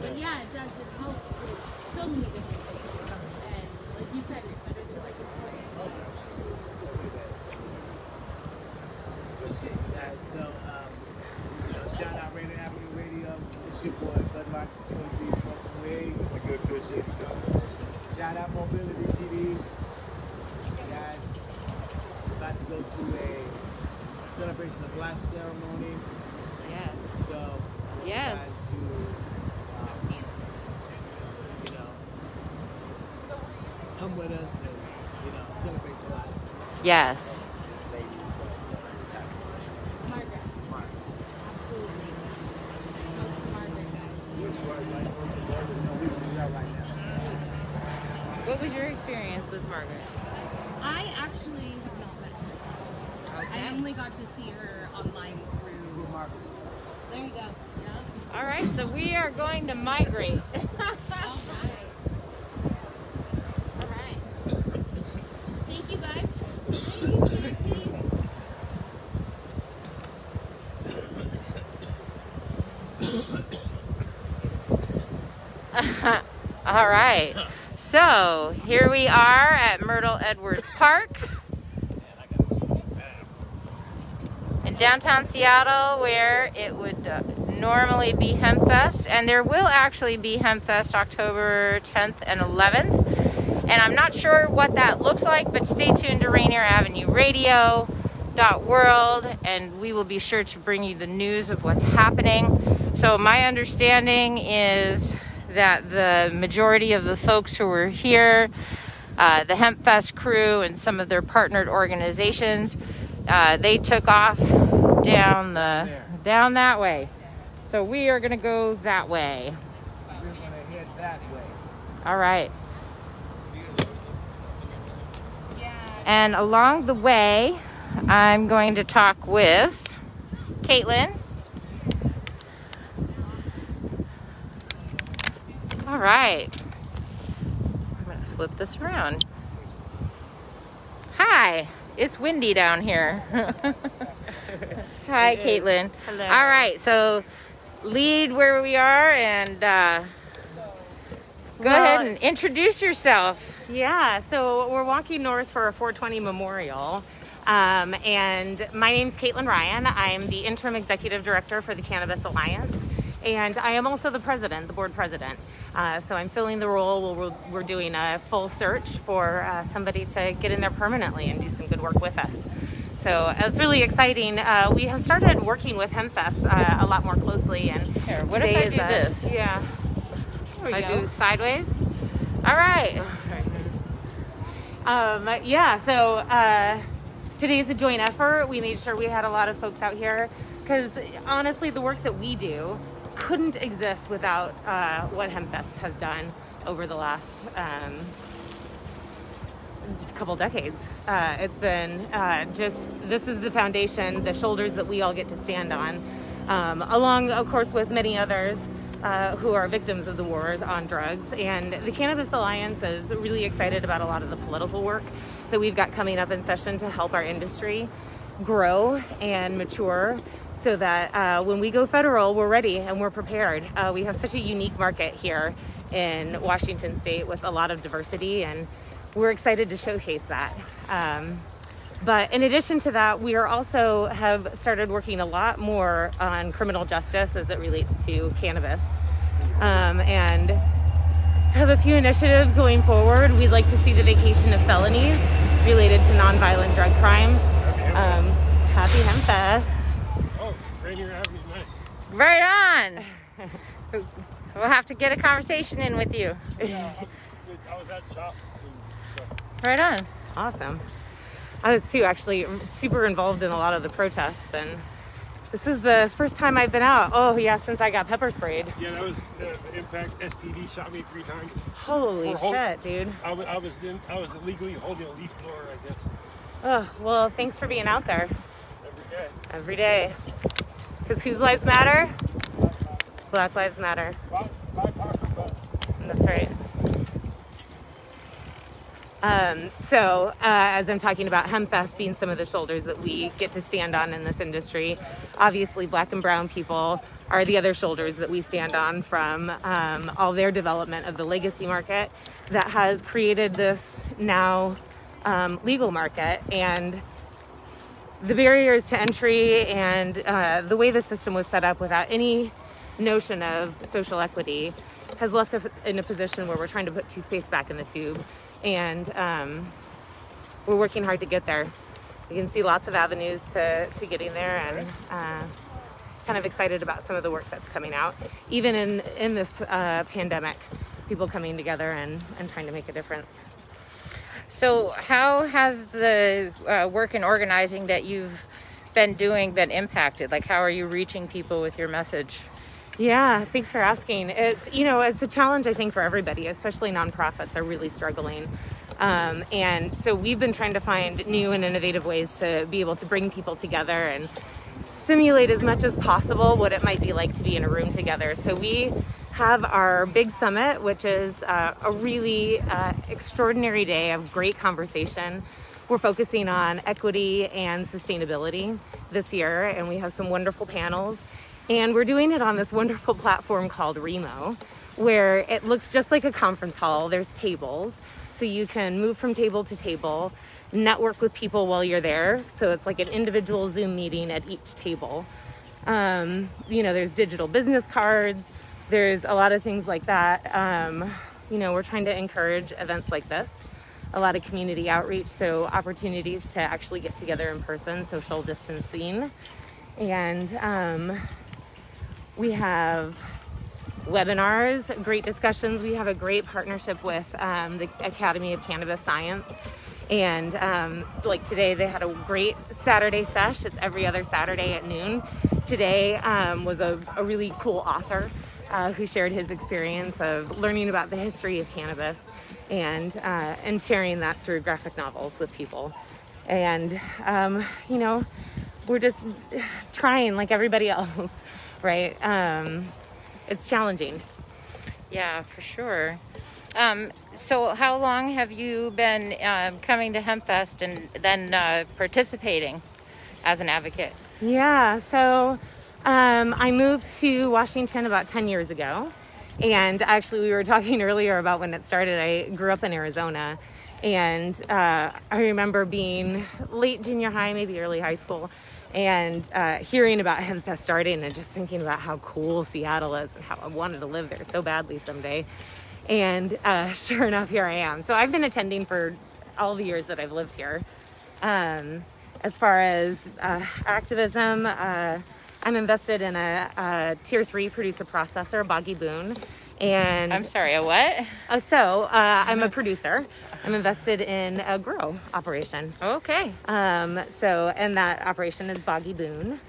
But yeah, it does. It helps with so many different things. And like you said, it's better than like But shit, guys, so, shout out Rainier Avenue Radio. It's your boy, Bud Rock 23 Smoking Weed. It's a good shit. Shout out Mobility TV. Guys, about to go to a celebration of life ceremony. Yes. So, I Yes. want you guys to, come with us and, celebrate the life. Yes. This lady, Margaret. Absolutely. Smoke for Margaret, guys. No, we are right now. What was your experience with Margaret? I actually have not met her personally. I only got to see her online through Margaret. There you go. Yeah. All right, so we are going to migrate. All right. Thank you, guys. Thank you, All right, so here we are at Myrtle Edwards Park in downtown Seattle, where it would normally be Hempfest, and there will actually be Hempfest October 10th and 11th, and I'm not sure what that looks like, but stay tuned to rainieravenueradio.world, and we will be sure to bring you the news of what's happening. So my understanding is that the majority of the folks who were here, the Hempfest crew and some of their partnered organizations, they took off down that way. So we are going to go that way. We're going to head that way. All right. And along the way, I'm going to talk with Caitlin. All right. I'm going to flip this around. Hi. It's windy down here. Hi, Caitlin. Hello. All right. So lead where we are and go ahead and introduce yourself. Yeah, so we're walking north for a 420 memorial. And my name's Caitlin Ryan. I'm the interim executive director for the Cannabis Alliance. And I am also the president, the board president. So I'm filling the role where we're doing a full search for somebody to get in there permanently and do some good work with us. So it's really exciting. We have started working with Hempfest a lot more closely. And Here, what if I do this? Yeah. There we I go. do sideways? All right. Yeah, so today's a joint effort. We made sure we had a lot of folks out here because honestly, the work that we do couldn't exist without what Hempfest has done over the last couple decades. It's been this is the foundation, the shoulders that we all get to stand on, along, of course, with many others who are victims of the wars on drugs. And the Cannabis Alliance is really excited about a lot of the political work that we've got coming up in session to help our industry grow and mature so that when we go federal, we're ready and we're prepared. We have such a unique market here in Washington State with a lot of diversity, and we're excited to showcase that. But in addition to that, we are also have started working a lot more on criminal justice as it relates to cannabis, and have a few initiatives going forward. We'd like to see the vacation of felonies related to nonviolent drug crimes. Happy Hempfest. Oh, Rainier Avenue, nice. Right on. We'll have to get a conversation in with you. Yeah, I was at CHOP. Right on. Awesome. I was too, actually, super involved in a lot of the protests, and this is the first time I've been out. Oh yeah, since I got pepper sprayed. Yeah, that was the Impact SPD shot me 3 times. Holy shit, dude. I was illegally holding a leaf blower, I guess. Oh, well, thanks for being out there. Every day. Every day. Because whose lives matter? Black lives matter. That's right. As I'm talking about Hempfest being some of the shoulders that we get to stand on in this industry, obviously Black and brown people are the other shoulders that we stand on from all their development of the legacy market that has created this now legal market. And the barriers to entry and the way the system was set up without any notion of social equity has left us in a position where we're trying to put toothpaste back in the tube. And we're working hard to get there. You can see lots of avenues to getting there, and kind of excited about some of the work that's coming out. Even in this pandemic, people coming together and trying to make a difference. So how has the work and organizing that you've been doing been impacted? Like, how are you reaching people with your message? Yeah, thanks for asking. It's a challenge, I think, for everybody, especially nonprofits are really struggling. And so we've been trying to find new and innovative ways to be able to bring people together and simulate as much as possible what it might be like to be in a room together. So we have our big summit, which is a really extraordinary day of great conversation. We're focusing on equity and sustainability this year, and we have some wonderful panels. And we're doing it on this wonderful platform called Remo, where it looks just like a conference hall. There's tables, so you can move from table to table, network with people while you're there. So it's like an individual Zoom meeting at each table. There's digital business cards. There's a lot of things like that. We're trying to encourage events like this, a lot of community outreach, so opportunities to actually get together in person, social distancing. And we have webinars, great discussions. We have a great partnership with the Academy of Cannabis Science. And like today, they had a great Saturday sesh. It's every other Saturday at noon. Today was a really cool author who shared his experience of learning about the history of cannabis and sharing that through graphic novels with people. And, we're just trying like everybody else, right? It's challenging. Yeah, for sure. So how long have you been coming to Hempfest and then participating as an advocate? Yeah, so I moved to Washington about 10 years ago. And actually, we were talking earlier about when it started. I grew up in Arizona. And I remember being late junior high, maybe early high school, and hearing about Hempfest starting and just thinking about how cool Seattle is and how I wanted to live there so badly someday. And sure enough, here I am. So I've been attending for all the years that I've lived here. As far as activism, I'm invested in a Tier 3 producer-processor, Boggy Boone. And I'm sorry, a what? I'm a producer. I'm invested in a grow operation. Okay. And that operation is Boggy Boone.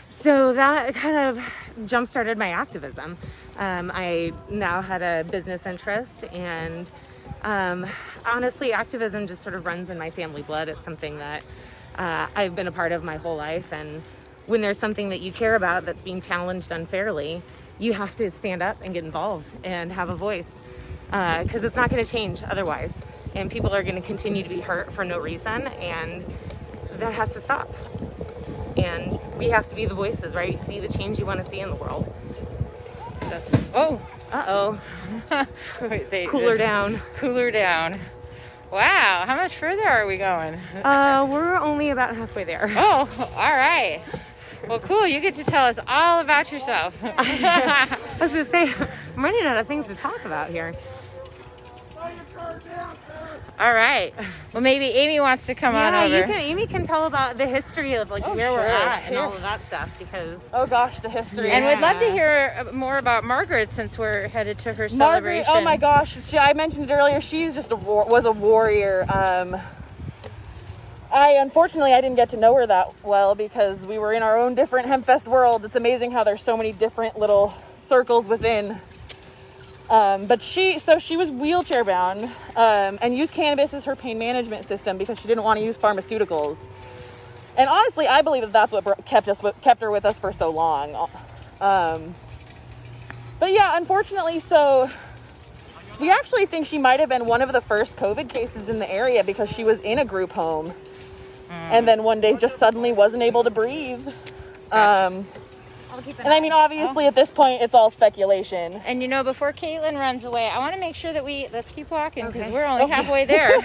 So that kind of jump-started my activism. I now had a business interest, and honestly, activism just sort of runs in my family blood. It's something that I've been a part of my whole life, and when there's something that you care about that's being challenged unfairly, you have to stand up and get involved and have a voice, because it's not going to change otherwise. And people are going to continue to be hurt for no reason, and that has to stop. And we have to be the voices, right? Be the change you want to see in the world. So, oh, uh-oh. Cooler down. Wow, how much further are we going? We're only about halfway there. Oh, all right. Well, cool. You get to tell us all about yourself. I was going to say, I'm running out of things to talk about here. All right. Well, maybe Amy wants to come on over. Yeah, Amy can tell about the history of like where we're at and all of that stuff because oh gosh, the history. And we'd love to hear more about Margaret since we're headed to her celebration. Oh my gosh, I mentioned it earlier. She's just was a warrior. Unfortunately I didn't get to know her that well because we were in our own different Hempfest world. It's amazing how there's so many different little circles within. But she was wheelchair bound and used cannabis as her pain management system because she didn't want to use pharmaceuticals. And honestly, I believe that's what kept her with us for so long. But yeah, unfortunately, so we actually think she might have been one of the first COVID cases in the area because she was in a group home and then one day just suddenly wasn't able to breathe. And I mean, obviously, at this point, it's all speculation. And you know, before Caitlin runs away, I want to make sure that let's keep walking because we're only halfway there.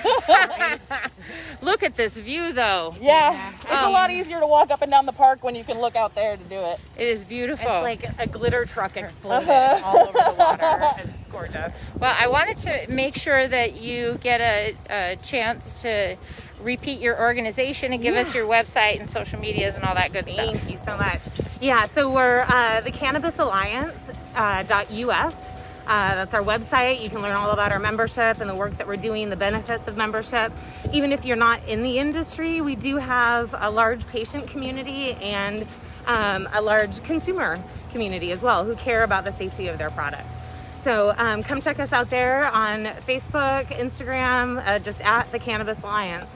Look at this view, though. Yeah, it's a lot easier to walk up and down the park when you can look out there to do it. It is beautiful. It's like a glitter truck exploded all over the water. It's gorgeous. Well, I wanted to make sure that you get a chance to repeat your organization and give us your website and social medias and all that good stuff. Thank you so much. Yeah, so we're the cannabisalliance.us. That's our website. You can learn all about our membership and the work that we're doing, the benefits of membership. Even if you're not in the industry, we do have a large patient community and a large consumer community as well who care about the safety of their products. So come check us out there on Facebook, Instagram, just at the Cannabis Alliance.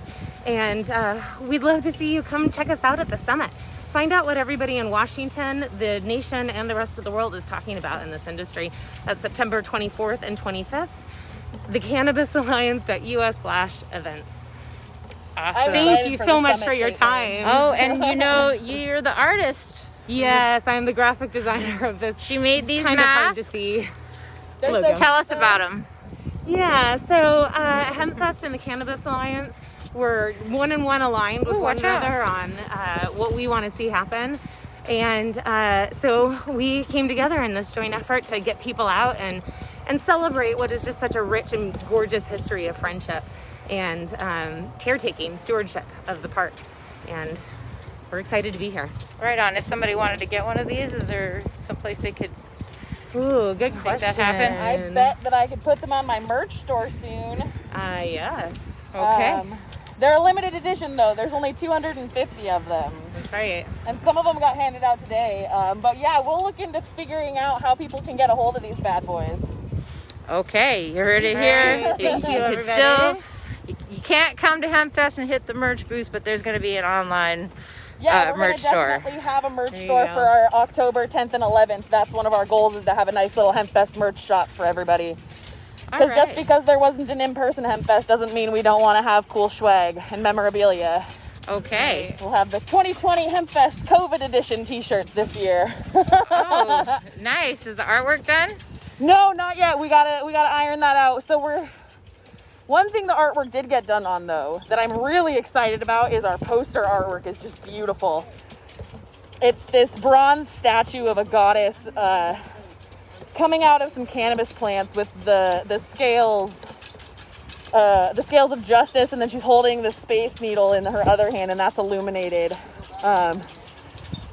And we'd love to see you come check us out at the summit. Find out what everybody in Washington, the nation, and the rest of the world is talking about in this industry. That's September 24th and 25th. thecannabisalliance.us/events. Awesome. Thank you so much for your time. Oh, and you know, you're the artist. Yes, I'm the graphic designer of this. She made these kind masks. of hard to see. Tell us about them. Yeah, so Hempfest and the Cannabis Alliance, we're one-on-one aligned with one another on what we want to see happen. And so we came together in this joint effort to get people out and celebrate what is just such a rich and gorgeous history of friendship and caretaking, stewardship of the park. And we're excited to be here. Right on. If somebody wanted to get one of these, is there someplace they could Ooh, good question. Make that happen? I bet that I could put them on my merch store soon. Yes. Okay. They're a limited edition, though. There's only 250 of them. That's right. And some of them got handed out today. But yeah, we'll look into figuring out how people can get a hold of these bad boys. Okay, you heard it here. Thank you, everybody. You can't come to Hempfest and hit the merch booth, but there's going to be an online we're merch store. Definitely have a merch store for our October 10th and 11th. That's one of our goals, is to have a nice little Hempfest merch shop for everybody. Because just because there wasn't an in-person Hempfest doesn't mean we don't want to have cool swag and memorabilia. Okay. We'll have the 2020 Hempfest COVID edition t-shirts this year. Oh, nice. Is the artwork done? No, not yet. We gotta iron that out. So one thing the artwork did get done on, though, that I'm really excited about is our poster artwork is just beautiful. It's this bronze statue of a goddess coming out of some cannabis plants with the scales of justice, and then she's holding the space needle in her other hand, and that's illuminated.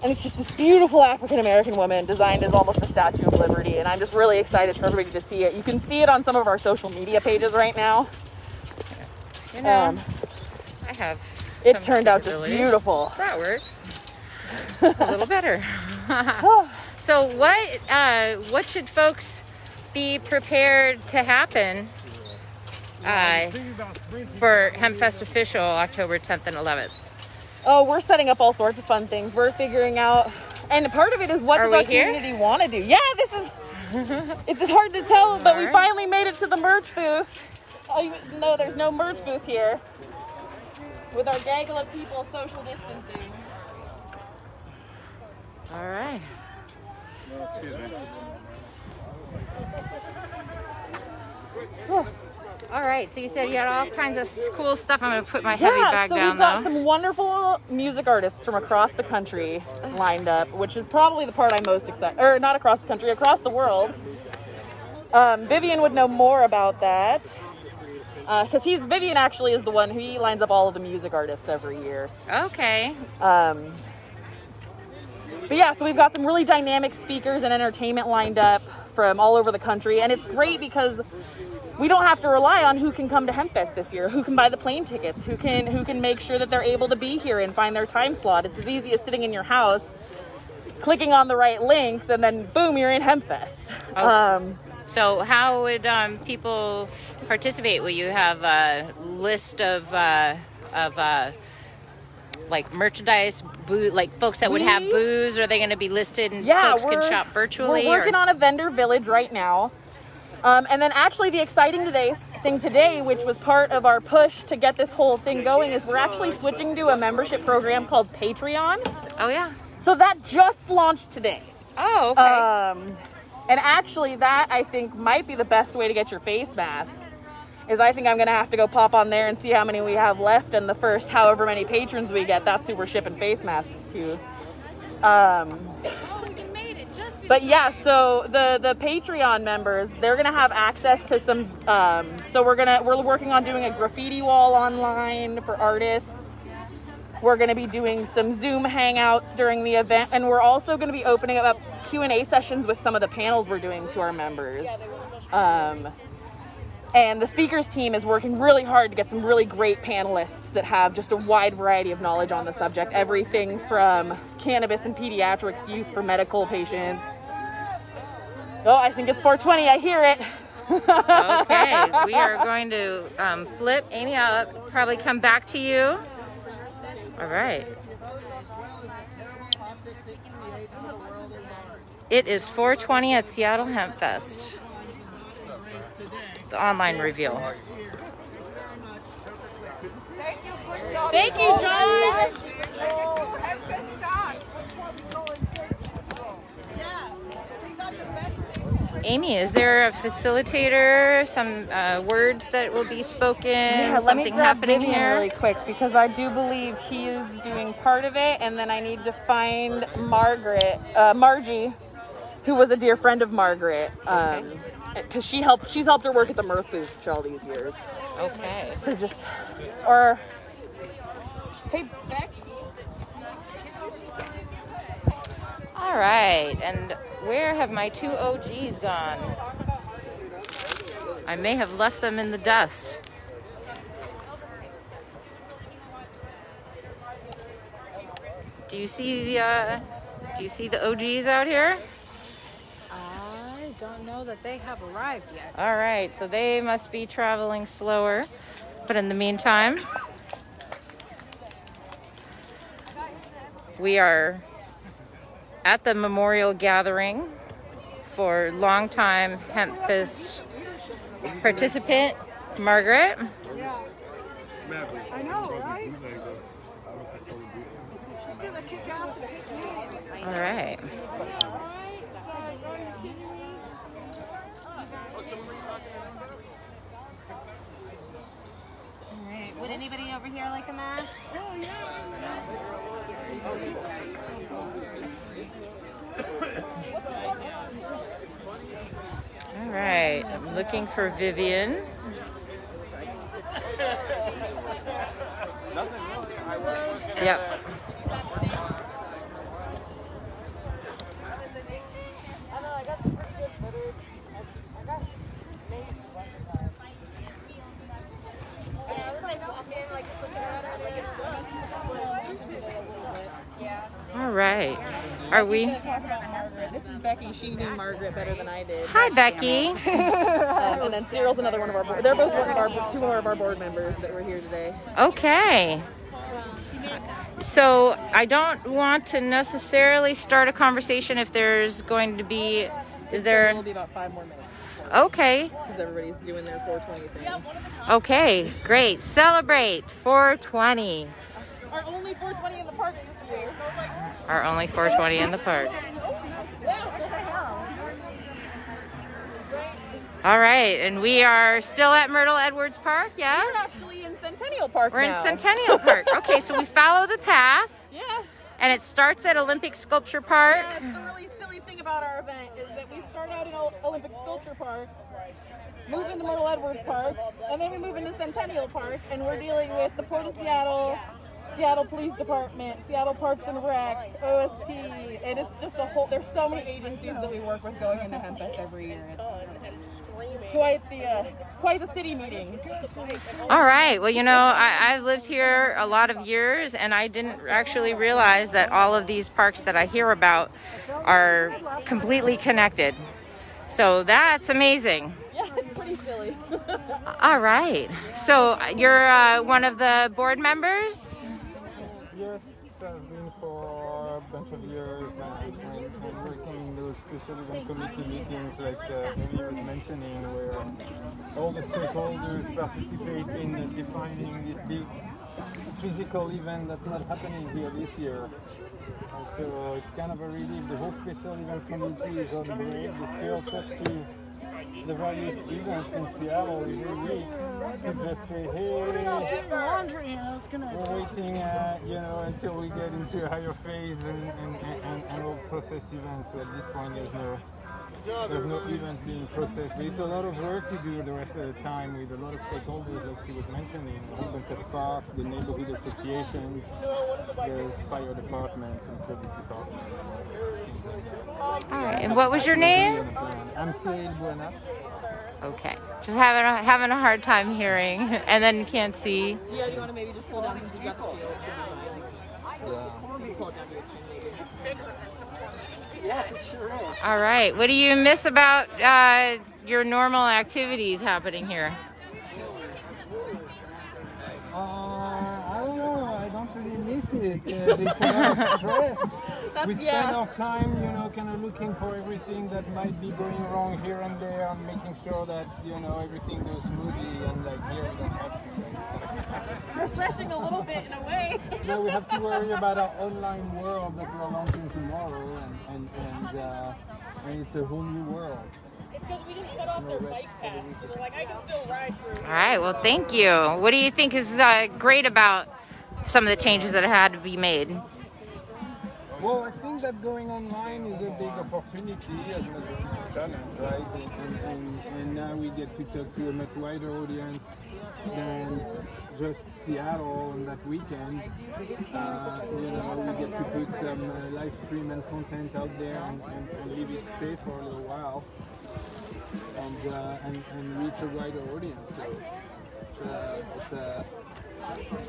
And it's just this beautiful African-American woman designed as almost a Statue of Liberty, and I'm just really excited for everybody to see it. You can see it on some of our social media pages right now. You know, I have. It turned out just beautiful. That works. A little better. So what should folks be prepared to happen for Hempfest official October 10th and 11th? Oh, we're setting up all sorts of fun things. We're figuring out, and part of it is what does our community want to do. Yeah, this is, it's hard to tell, but we finally made it to the merch booth. No, there's no merch booth here. With our gaggle of people social distancing. All right. No, excuse me. All right, so you said you had all kinds of cool stuff. I'm going to put my heavy bag down, we've got some wonderful music artists from across the country lined up, which is probably the part I'm most excited, or not across the country, across the world. Vivian would know more about that. because Vivian actually is the one who lines up all of the music artists every year. Okay. But yeah, so we've got some really dynamic speakers and entertainment lined up from all over the country, and it's great because we don't have to rely on who can come to Hempfest this year, who can buy the plane tickets, who can make sure that they're able to be here and find their time slot. It's as easy as sitting in your house, clicking on the right links, and then boom, you're in Hempfest. Okay. So how would people participate? Will you have a list of like merchandise, like folks that would have booths? Are they going to be listed and folks can shop virtually? We're working on a vendor village right now. And then actually the exciting thing today, which was part of our push to get this whole thing going, is we're actually switching to a membership program called Patreon. Oh, yeah. So that just launched today. Oh, okay. And actually that, I think, might be the best way to get your face mask. Is I think I'm going to have to go pop on there and see how many we have left, and the first however many patrons we get, that's who we're shipping face masks to. But yeah, so the Patreon members, they're gonna have access to some. So we're working on doing a graffiti wall online for artists. We're gonna be doing some Zoom hangouts during the event, and we're also gonna be opening up Q&A sessions with some of the panels we're doing to our members. And the speakers team is working really hard to get some really great panelists that have just a wide variety of knowledge on the subject. Everything from cannabis and pediatrics use for medical patients. Oh, I think it's 420. I hear it. Okay, we are going to flip. Amy, I'll probably come back to you. All right. It is 4:20 at Seattle Hempfest. The online reveal. Thank you, good job. Thank you, John. Amy, is there a facilitator, some words that will be spoken, something happening Vivian here? really quick, because I do believe he is doing part of it, and then I need to find Margie, who was a dear friend of Margaret, because she's helped her work at the Mirth booth for all these years. Okay. So hey, Becky. All right, and where have my two OGs gone? I may have left them in the dust. Do you see the OGs out here? I don't know that they have arrived yet. All right, so they must be traveling slower. But in the meantime, we are at the memorial gathering for longtime Hempfest participant, Margaret. Yeah. I know, right? She's gonna kick ass and take names. All right. Alright, would anybody over here like a mask? Oh, yeah. All right, I'm looking for Vivian. Yep. All right. Are we? This is Becky. She knew Margaret better than I did. Hi, Becky. And then Cyril's another one of our board. They're both two of our board members that were here today. Okay. So I don't want to necessarily start a conversation if there's going to be. Is there? It will be about 5 more minutes. Okay. Because everybody's doing their 420 thing. Okay. Great. Celebrate 420. Our only 420 in the park this year. Our only 420 in the park. All right, and we are still at Myrtle Edwards Park, yes? We're actually in Centennial Park We're now. in Centennial Park. Okay, so we follow the path. Yeah. And it starts at Olympic Sculpture Park. Yeah, it's a really silly crazy thing about our event is that we start out in Olympic Sculpture Park, move into Myrtle Edwards Park, and then we move into Centennial Park, and we're dealing with the Port of Seattle, Seattle Police Department, Seattle Parks and Rec, OSP, and it's just a whole, there's so many agencies that we work with going into Hempfest every year. It's quite the city meeting. All right. Well, you know, I've lived here a lot of years, and I didn't actually realize that all of these parks that I hear about are completely connected. So that's amazing. Yeah, it's pretty silly. All right. So you're one of the board members? Yes, I've been for a bunch of years and working in those special event committee meetings like Amy was mentioning, where all the stakeholders participate in defining this big physical event that's not happening here this year. And so it's kind of a relief. The whole special event committee is on break. They still talk to the various events in Seattle every week to just say, hey, we're waiting, you know, until we get into a higher phase and we'll process events. So at this point, there's no event being processed. But it's a lot of work to do the rest of the time with a lot of stakeholders, like she was mentioning, a whole bunch of staff, the neighborhood associations, the fire departments, and service departments. All right. And what was your name? I'm Cyril Buena. Okay. Just having a hard time hearing, and then can't see. Yeah, do you want to maybe just pull down since you got the field? Yes, it sure is. All right. What do you miss about your normal activities happening here? I don't know. I don't really miss it. It's a lot of stress. We spend our time, you know, kind of looking for everything that might be going wrong here and there, and making sure that, you know, everything goes smoothly, and like here we don't have to. It's refreshing a little bit in a way. Now we have to worry about our online world that we're launching tomorrow, and it's a whole new world. It's because we didn't cut off their bike path, so they're like, I can still ride through. All right. Well, thank you. What do you think is great about some of the changes that had to be made? Well, I think that going online is a big opportunity as much as it's a challenge, right? And now we get to talk to a much wider audience than just Seattle on that weekend. So, you know, we get to put some live stream and content out there and leave it stay for a little while and reach a wider audience. So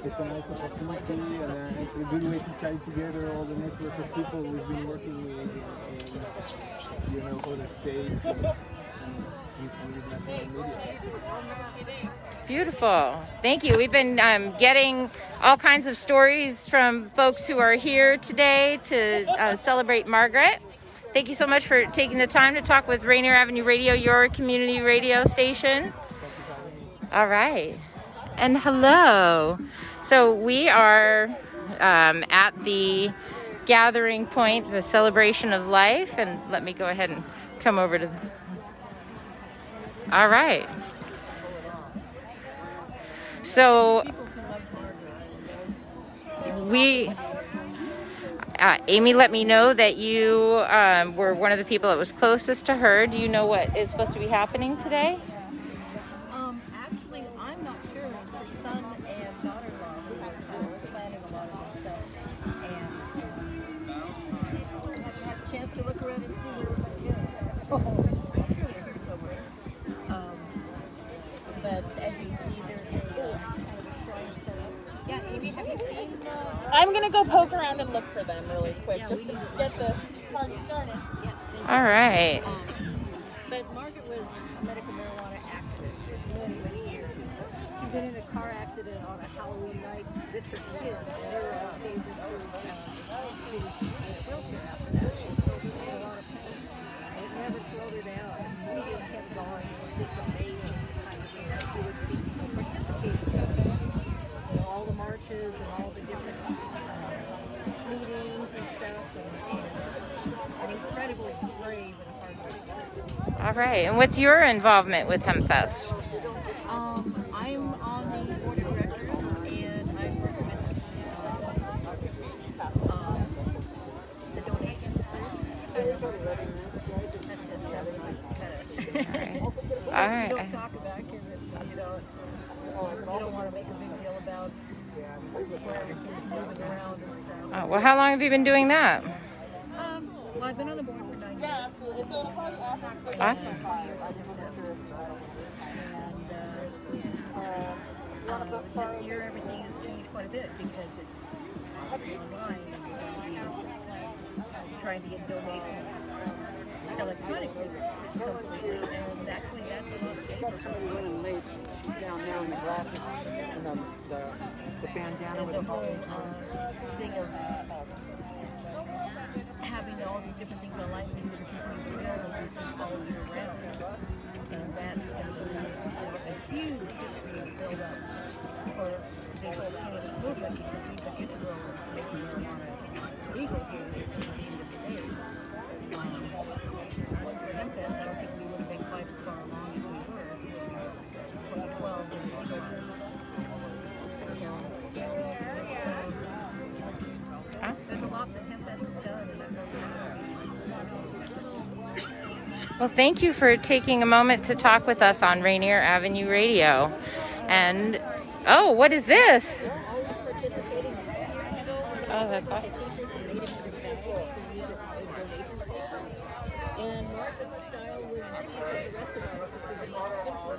it's a nice opportunity, and it's a good way to tie together all the networks of people we've been working with in you know, other states and with national media. Beautiful. Thank you. We've been getting all kinds of stories from folks who are here today to celebrate Margaret. Thank you so much for taking the time to talk with Rainier Avenue Radio, your community radio station. All right. And hello. So we are at the gathering point, the celebration of life. And let me go ahead and come over to this. All right. So Amy let me know that you were one of the people that was closest to her. Do you know what is supposed to be happening today? Actually, I'm not sure. It's her son and daughter-in-law who are planning a lot of this stuff. And I haven't had a chance to look around and see where everybody is. Oh, I'm sure they're here somewhere. But as you can see, there's a shrine set up. Yeah, Amy, have you seen? I'm going to go poke around and look for them really quick, just to get the party started. Yes, all right. But Margaret was a medical marijuana activist for many, many years. She'd been in a car accident on a Halloween night with her kids, and they were all saved through she was in a wheelchair after that. So she had a lot of pain, and it never slowed her down. We just kept going. It was just amazing kind of thing that she would be participating in. You know, all the marches and all the different meetings and stuff, and incredibly brave and hardworking. All right. And what's your involvement with Hempfest? I'm on the board of directors, and I work with the donations groups. All right. You don't talk about because you don't want to make a big deal about where everything's moving around and stuff. Oh, well, how long have you been doing that? Well, I've been on the board for 9 years. Yeah, absolutely. So it'll probably after Awesome. This year everything has changed quite a bit because it's online and trying to get donations electronically completely, and actually that's a lot safer. Got somebody running late. She's down there in the glasses and the bandana with the the whole thing of having all these different things online, we can continue to build and do things all year round, and that's going to be a huge history of build up for the whole cannabis movement, because we've been integral in making marijuana legal here in the state. For Hempfest, I don't think we would have been quite as far along as we were in 2012 in October. So there's a lot that Hempfest has done, and I'm really happy. Well, thank you for taking a moment to talk with us on Rainier Avenue Radio. And, oh, what is this? Oh, that's awesome. And Margaret's style was different than the rest of ours because it's more simpler.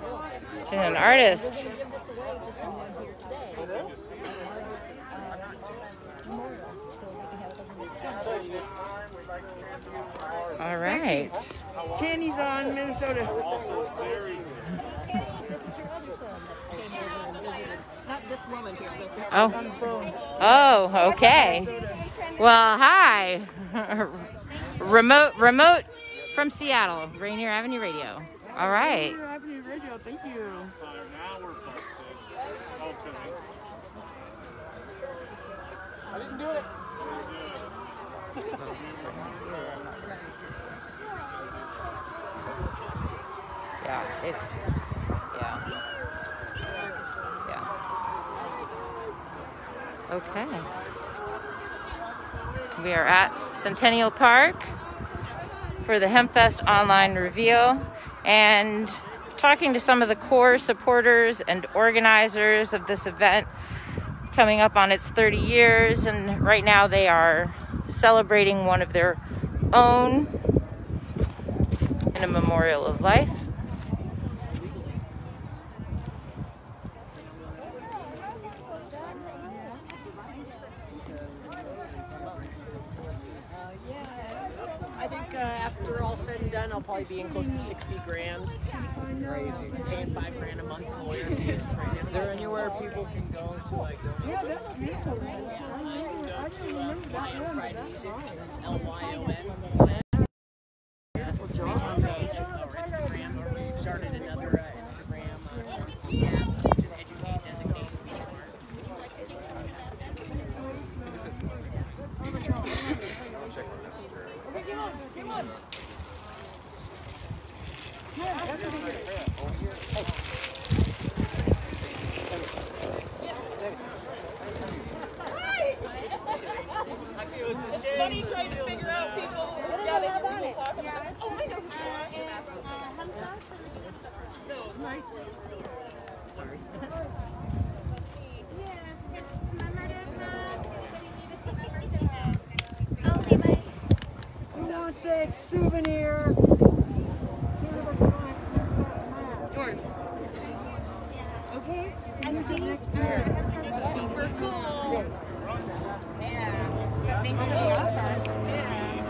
She's an artist. Give this away to someone here today. All right. Candy's on Minnesota. This is her other son that came over and visited. Not this woman here, but Oh. on the phone. Oh, okay. Well, hi. Remote from Seattle, Rainier Avenue Radio. All right. Rainier Avenue Radio, thank you. I didn't do it. Yeah. Okay. We are at Centennial Park for the Hempfest online reveal and talking to some of the core supporters and organizers of this event coming up on its 30 years, and right now they are celebrating one of their own in a memorial of life. I think after all said and done, I'll probably be in close to 60 grand. Crazy. Paying $5 grand a month in lawyer fees right now. Is there anywhere people can go to like donate? Yeah, that's beautiful. Go to Lyon Pride Music. It's LYON. Facebook page or Instagram, or we started another Instagram apps, just educate, designate, be smart. I'll check my messenger. Okay, come on. It's funny trying to figure out people. Yeah, they people talk about it. Oh, I know who you are. No, nice. Sorry. Who wants a souvenir? George. Okay. And see next year. Super cool. Yeah. Thanks to the offers. Yeah.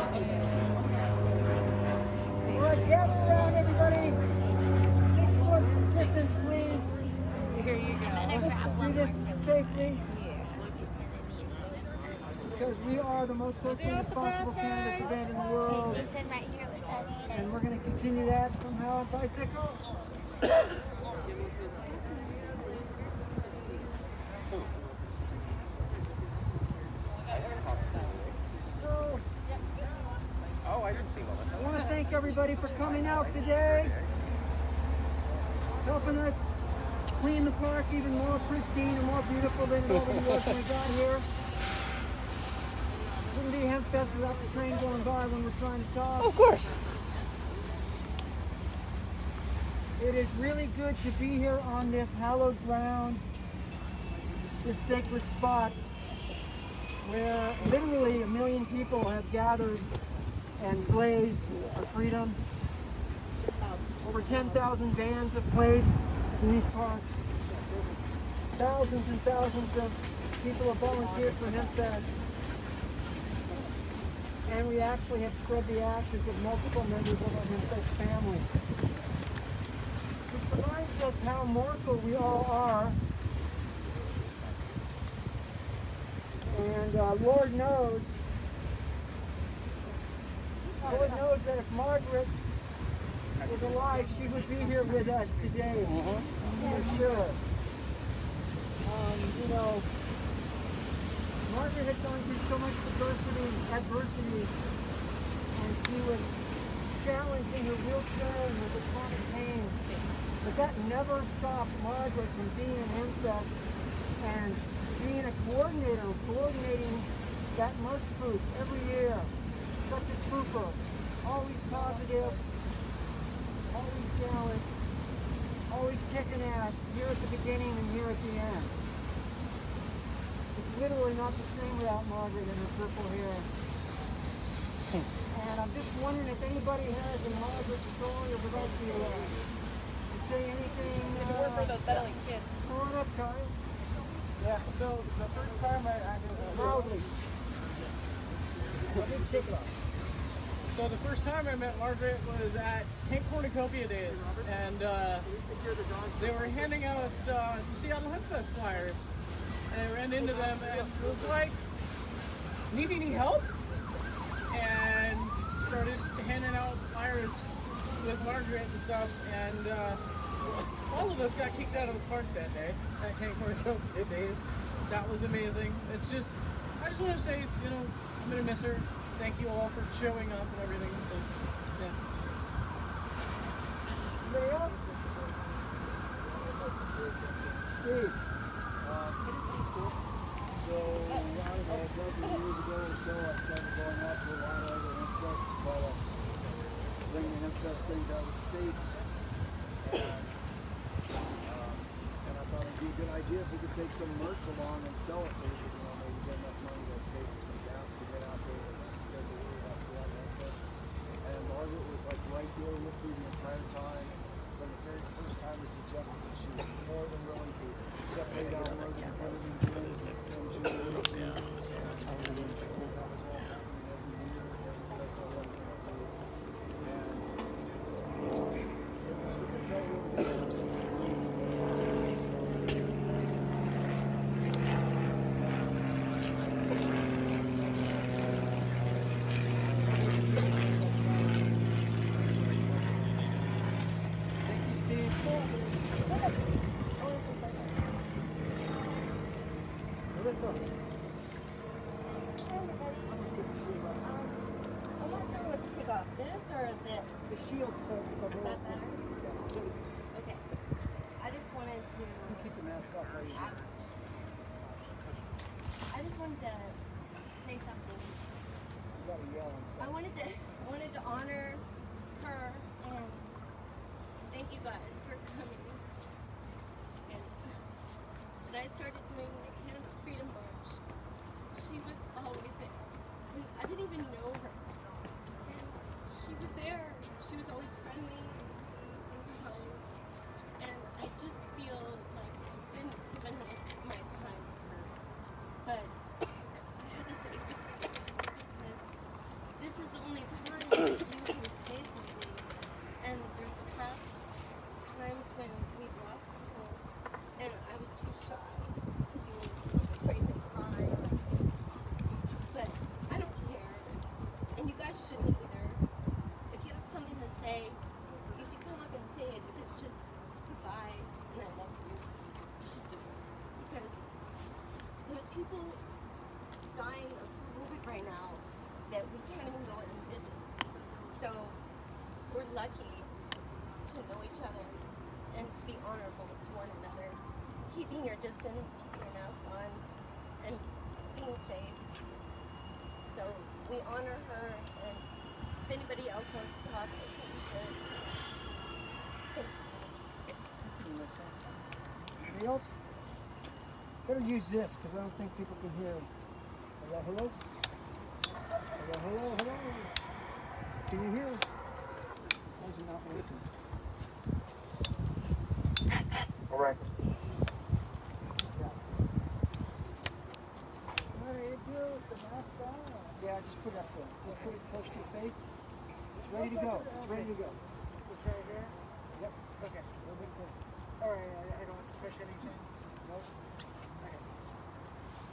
All right, gather around, everybody. 6 foot distance, please. Here you go. Do this safely. Because we are the most socially responsible cannabis event in the world. And we're going to continue that somehow on bicycle. So, I didn't see one. I want to thank everybody for coming out today, helping us clean the park even more pristine and more beautiful than it already was when we got here. Wouldn't be Hempfest without the train going by when we're trying to talk. Of course. It is really good to be here on this hallowed ground, this sacred spot, where literally 1 million people have gathered and blazed for freedom. Over 10,000 bands have played in these parks. Thousands and thousands of people have volunteered for Hempfest. And we actually have spread the ashes of multiple members of our Hempfest family. Which reminds us how mortal we all are. And Lord knows that if Margaret was alive, she would be here with us today, for sure. You know, Margaret had gone through so much adversity, and she was challenged in her wheelchair and with a chronic pain. But that never stopped Margaret from being in Hempfest and being a coordinator, coordinating that merch booth every year. Such a trooper, always positive, always gallant, always kicking ass, here at the beginning and here at the end. It's literally not the same without Margaret and her purple hair. And I'm just wondering if anybody has a Margaret story or would like to say anything. It's a word for those battling kids. Come on up, Kyle. Yeah, so the first time I loudly. Let me take it off. So the first time I met Margaret was at Pink Cornucopia Days, and they were handing out Seattle Hempfest flyers, and I ran into them and was like, need any help? And started handing out flyers with Margaret and stuff, and all of us got kicked out of the park that day at Pink Cornucopia Days. That was amazing. It's just, I just want to say, you know, I'm gonna miss her. Thank you all for showing up and everything. Yeah. Anybody else? I'd like to say something. Steve. So, I don't know, a dozen years ago or so, I started going out to a lot of other Hempfest to try to bring the Hempfest things out of the States. And I thought it'd be a good idea if we could take some merch along and sell it so we could, you know, maybe get enough money to pay for some gas to get out there and spread the word about Seattle Hempfest. And Margaret was like right there with me the entire time. From the very first time we suggested it, she was more than willing to separate out more than building bins and send you I wanted to honor her and thank you guys for coming. And when I started doing the Cannabis Freedom March, she was always there. I didn't even know her. And she was there. She was always friendly and sweet and kind. And I just feel like I didn't give enough of my time with her. But I had to say something. This is the only time you can say something. And there's past times when we've lost people, and I was too shy to do it. I was afraid to cry. But I don't care. And you guys shouldn't either. If you have something to say, you should come up and say it. If it's just goodbye and I love you, you should do it. Because there's people dying of COVID right now that we can't even go and visit. So we're lucky to know each other and to be honorable to one another. Keeping your distance, keeping your mask on, and being safe. So honor her, and if anybody else wants to talk, they can. Anybody else? Better use this because I don't think people can hear. Hello, hello? Hello, hello, hello? Can you hear? Why is it not working? All right. How do you do with the mask on? Yeah, just put it up there. Just put it close to your face. It's ready to go. It's ready to go. It's right here? Yep. Okay. A little bit closer. All right. I don't have to push anything. Nope. Okay.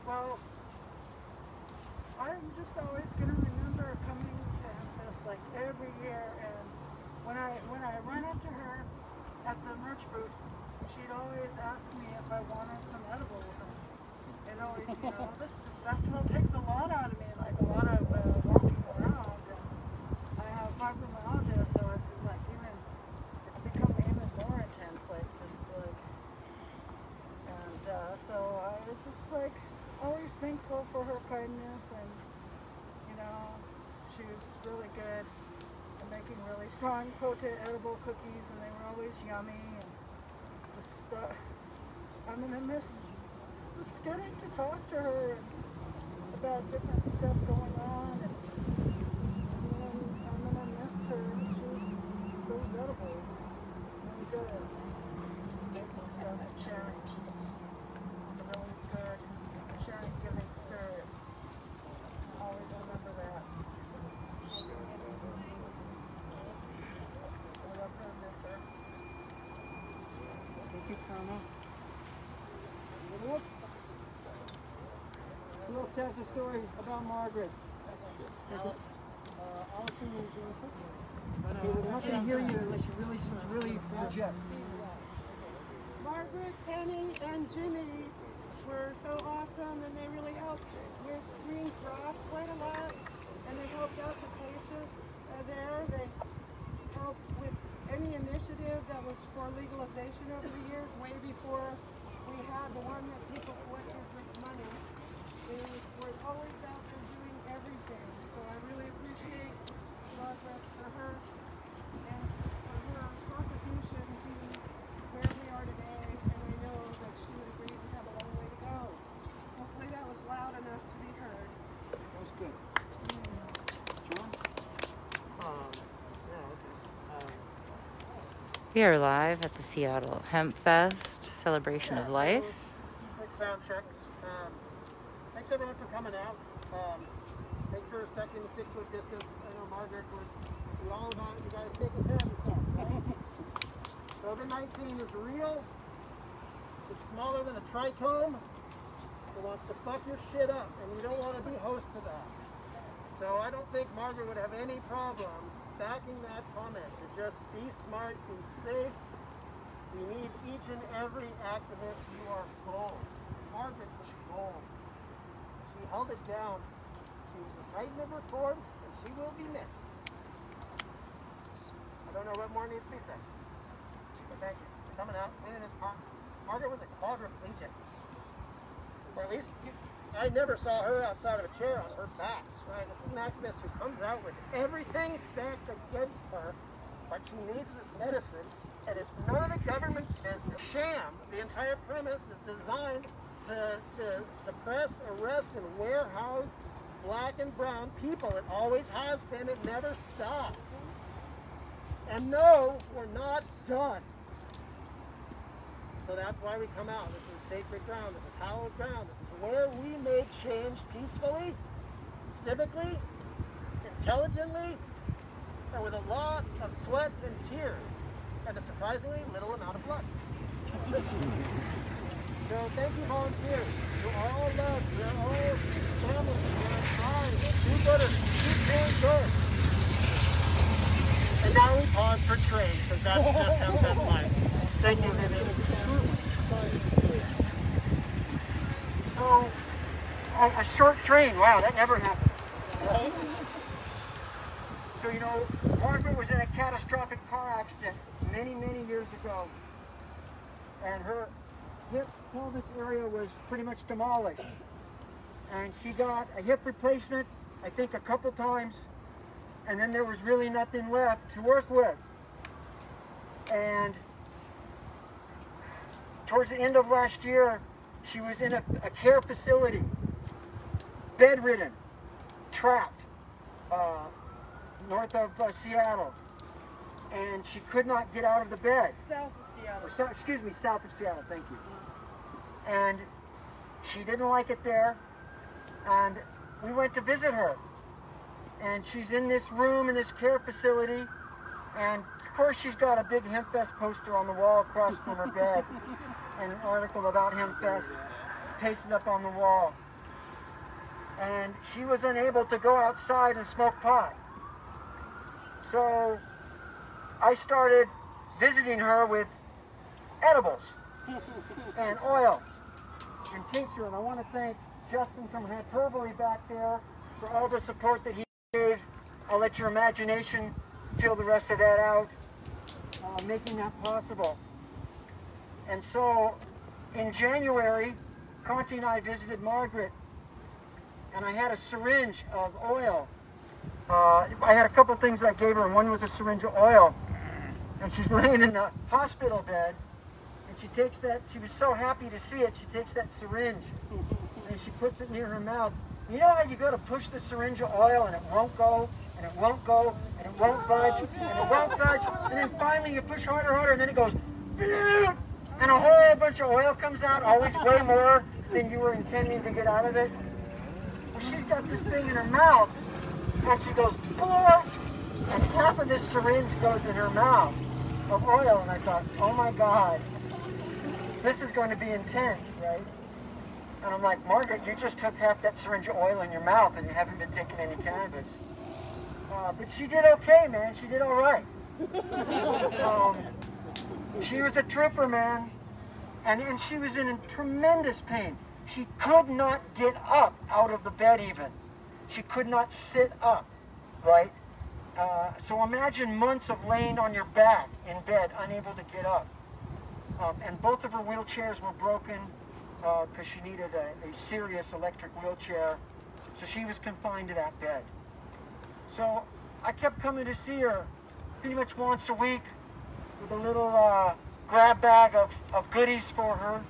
Well, I'm just always going to remember coming to Hempfest like every year, and when I run into her at the merch booth, she'd always ask me if I wanted some edibles, and always, you know, this festival takes a lot out of me, like a lot of walking around, and I have fibromyalgia, so it's like it's become even more intense, like just like, and so I was just like always thankful for her kindness, and you know, she was really good at making really strong potent edible cookies, and they were always yummy, and just I'm gonna miss just getting to talk to her about different stuff going on, and I'm gonna miss her. Those edibles, really good at making stuff and sharing. She's a really good sharing, giving spirit. Always remember that. I love her and miss her. Thank you, Karma. Who else has a story about Margaret? Allison and Jennifer. Okay, we're not going to hear you unless you really project. Margaret, Penny, and Jimmy were so awesome, and they really helped with Green Cross quite a lot, and they helped out the patients there. They helped with any initiative that was for legalization over the years, way before we had the one that people collected with money. They were always out there doing everything, so I really appreciate Margaret for her and for her contribution to where we are today, and I know that she would agree we have a long way to go. Hopefully that was loud enough to be heard. That was good. John? We are live at the Seattle Hempfest celebration of life. Quick sound check. Thanks everyone for coming out. Thanks for respecting the 6-foot distance. I know Margaret was all about you guys taking care of yourself, right? COVID-19 is real. It's smaller than a trichome. It wants to fuck your shit up, and you don't want to be host to that. So I don't think Margaret would have any problem backing that comment to just be smart, be safe. We need each and every activist. You are gold. Margaret was gold. She held it down. She was a titan of reform, and she will be missed. I don't know what more needs to be said. But thank you for coming out, cleaning this park. Margaret was a quadriplegic. Or at least, I never saw her outside of a chair on her back. Right? This is an activist who comes out with everything stacked against her, but she needs this medicine, and it's none of the government's business. Sham. The entire premise is designed to suppress, arrest, and warehouse black and brown people. It always has been. It never stopped. And no, we're not done. So that's why we come out. This is sacred ground. This is hallowed ground. This is where we make change peacefully, civically, intelligently, and with a lot of sweat and tears, and a surprisingly little amount of blood. So thank you, volunteers. You are all loved. We are all family. We are trying. Do good or do good. And now we pause for trade, because that's just how that's life. Thank you, Vivian. So, a short train. Wow, that never happened. So, you know, Margaret was in a catastrophic car accident many, many years ago. And her hip pelvis area was pretty much demolished. And she got a hip replacement, I think a couple times, and then there was really nothing left to work with. And towards the end of last year, she was in a care facility, bedridden, trapped, north of Seattle. And she could not get out of the bed. South of Seattle. Excuse me, south of Seattle, thank you. And she didn't like it there. And we went to visit her. And she's in this room in this care facility. And of course she's got a big Hempfest poster on the wall across from her bed. And an article about Hempfest pasted up on the wall. And she was unable to go outside and smoke pot. So I started visiting her with edibles and oil and tincture. And I want to thank Justin from Hyperbole back there for all the support that he gave. I'll let your imagination fill the rest of that out, making that possible. And so in January, Conti and I visited Margaret, and I had a syringe of oil. I had a couple things I gave her, and one was a syringe of oil. And she's laying in the hospital bed, and she takes that, she was so happy to see it, she takes that syringe, and she puts it near her mouth. You know how you go to push the syringe of oil, and it won't go, and it won't go, and it won't budge, and it won't budge, and then finally you push harder, and then it goes, and a whole bunch of oil comes out, always way more than you were intending to get out of it. Well, she's got this thing in her mouth, and she goes, and half of this syringe goes in her mouth of oil, and I thought, oh my God, this is going to be intense, right? And I'm like, Margaret, you just took half that syringe of oil in your mouth and you haven't been taking any cannabis. But she did okay, man. She did all right. She was a trooper, man. And she was in tremendous pain. She could not get up out of the bed even. She could not sit up, right? So imagine months of laying on your back in bed, unable to get up. And both of her wheelchairs were broken because she needed a serious electric wheelchair. So she was confined to that bed. So I kept coming to see her pretty much once a week with a little grab bag of goodies for her.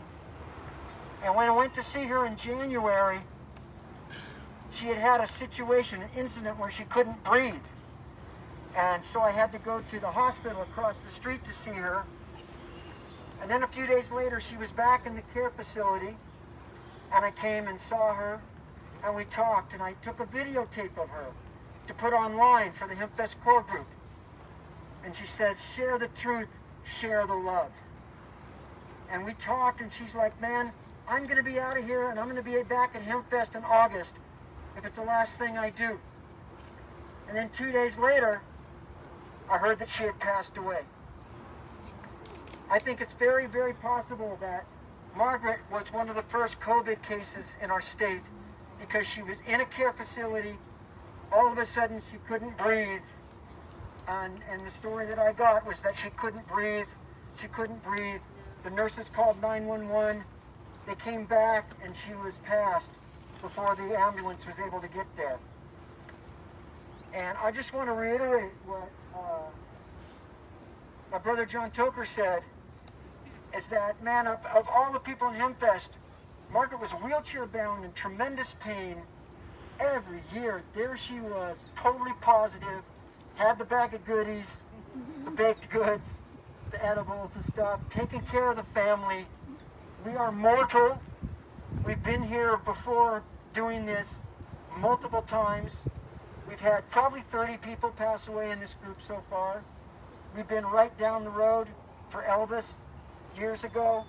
And when I went to see her in January, she had had a situation, an incident where she couldn't breathe. And so I had to go to the hospital across the street to see her. And then a few days later, she was back in the care facility, and I came and saw her, and we talked, and I took a videotape of her to put online for the Hempfest core group. And she said, share the truth, share the love. And we talked, and she's like, man, I'm going to be out of here, and I'm going to be back at Hempfest in August if it's the last thing I do. And then 2 days later, I heard that she had passed away. I think it's very, very possible that Margaret was one of the first COVID cases in our state because she was in a care facility. All of a sudden, she couldn't breathe. And the story that I got was that she couldn't breathe. She couldn't breathe. The nurses called 911. They came back, and she was passed before the ambulance was able to get there. And I just want to reiterate what my brother John Toker said, is that, man, of all the people in Hempfest, Margaret was wheelchair bound in tremendous pain every year. There she was, totally positive, had the bag of goodies, the baked goods, the edibles and stuff, taking care of the family. We are mortal. We've been here before doing this multiple times. We've had probably 30 people pass away in this group so far. We've been right down the road for Elvis years ago.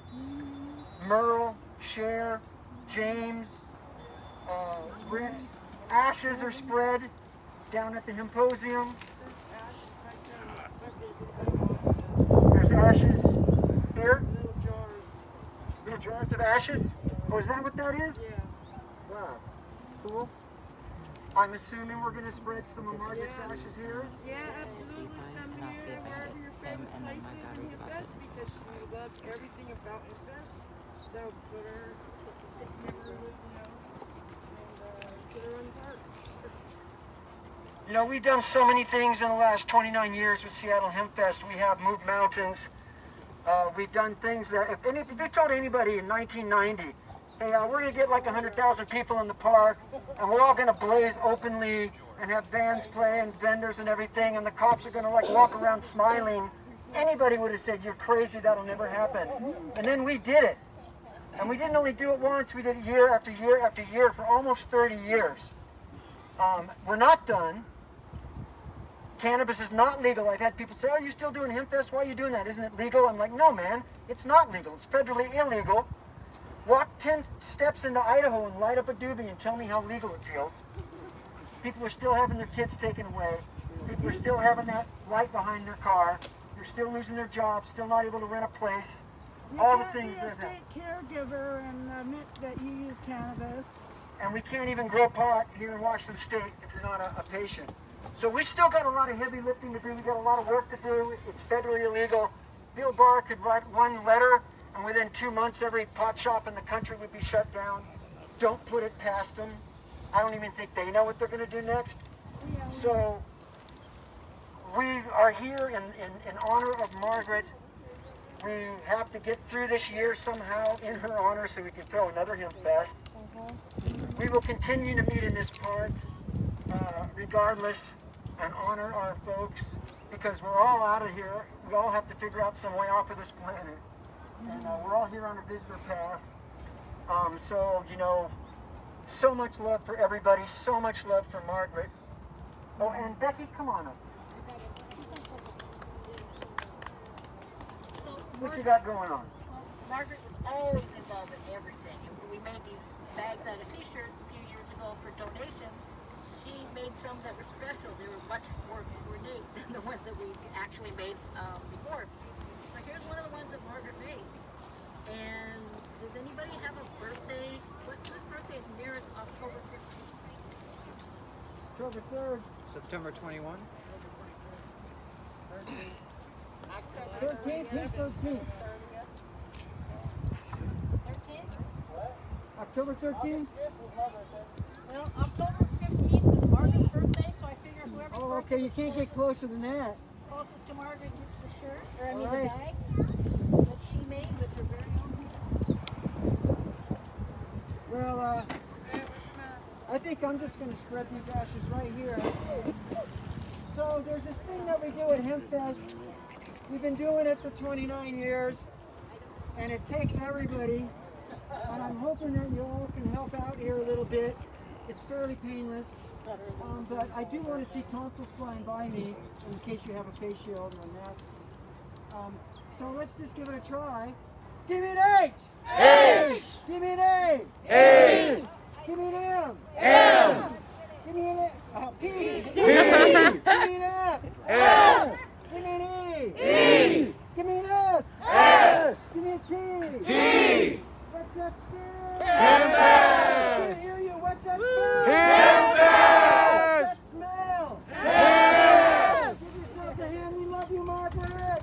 Merle, Cher, James, Rick's. Ashes are spread down at the Hemposium. There's ashes here. Little jars of ashes. Oh, is that what that is? Yeah. Wow. Cool. I'm assuming we're going to spread some of Margaret's ashes here. Yeah, absolutely. Some here, wherever your favorite place is in Hempfest, because she loves everything about Hempfest. So put her, and put her on the park. You know, we've done so many things in the last 29 years with Seattle Hempfest. We have moved mountains. We've done things that, if you told anybody in 1990, hey, we're going to get like 100,000 people in the park, and we're all going to blaze openly and have bands play and vendors and everything, and the cops are going to like walk around smiling, anybody would have said, you're crazy, that'll never happen. And then we did it. And we didn't only do it once, we did it year after year after year for almost 30 years. We're not done. Cannabis is not legal. I've had people say, oh, you're still doing Hempfest? Why are you doing that? Isn't it legal? I'm like, no, man, it's not legal. It's federally illegal. Walk 10 steps into Idaho and light up a doobie and tell me how legal it feels. People are still having their kids taken away. People are still having that light behind their car. They're still losing their jobs, still not able to rent a place. All the things that you can't be a state caregiver and admit that you use cannabis. And we can't even grow pot here in Washington State if you're not a patient. So we still got a lot of heavy lifting to do. We got a lot of work to do. It's federally illegal. Bill Barr could write one letter, and within 2 months, every pot shop in the country would be shut down. Don't put it past them. I don't even think they know what they're going to do next. So we are here in honor of Margaret. We have to get through this year somehow in her honor so we can throw another Hempfest. We will continue to meet in this park regardless and honor our folks because we're all out of here. We all have to figure out some way off of this planet. And we're all here on a visitor pass. So, you know, so much love for everybody, so much love for Margaret. Oh, and Becky, come on up. What you got going on? Margaret was always involved in everything. We made these bags out of t-shirts a few years ago for donations. She made some that were special. They were much more ornate than the ones that we actually made before. So here's one of the ones that Margaret made. And does anybody have a birthday? Whose birthday is nearest October 15th? October 3rd. September 21. 13th? Who's 13th? October 13th? Well, October 15th is Margaret's birthday, so I figure whoever's Oh, okay, you can't get closer than that. closest to Margaret gets the shirt, or I mean Right. the bag that she made with her very own hands. Well, I think I'm just going to spread these ashes right here. So there's this thing that we do at Hempfest. We've been doing it for 29 years, and it takes everybody. And I'm hoping that you all can help out here a little bit. It's fairly painless, but I do want to see tonsils flying by me in case you have a face shield or a mask. So let's just give it a try. Give me an H! H! Give me an A! A! Give me an M! M! Give me an P! P! Give me an F! F! Give me an E! E! Give me an S! S! Give me a T! T! What's that spell? Hempfest! I can't hear you. What's that spell? Hempfest! What's that smell? Hempfest! Give yourselves a hand. We love you, Margaret!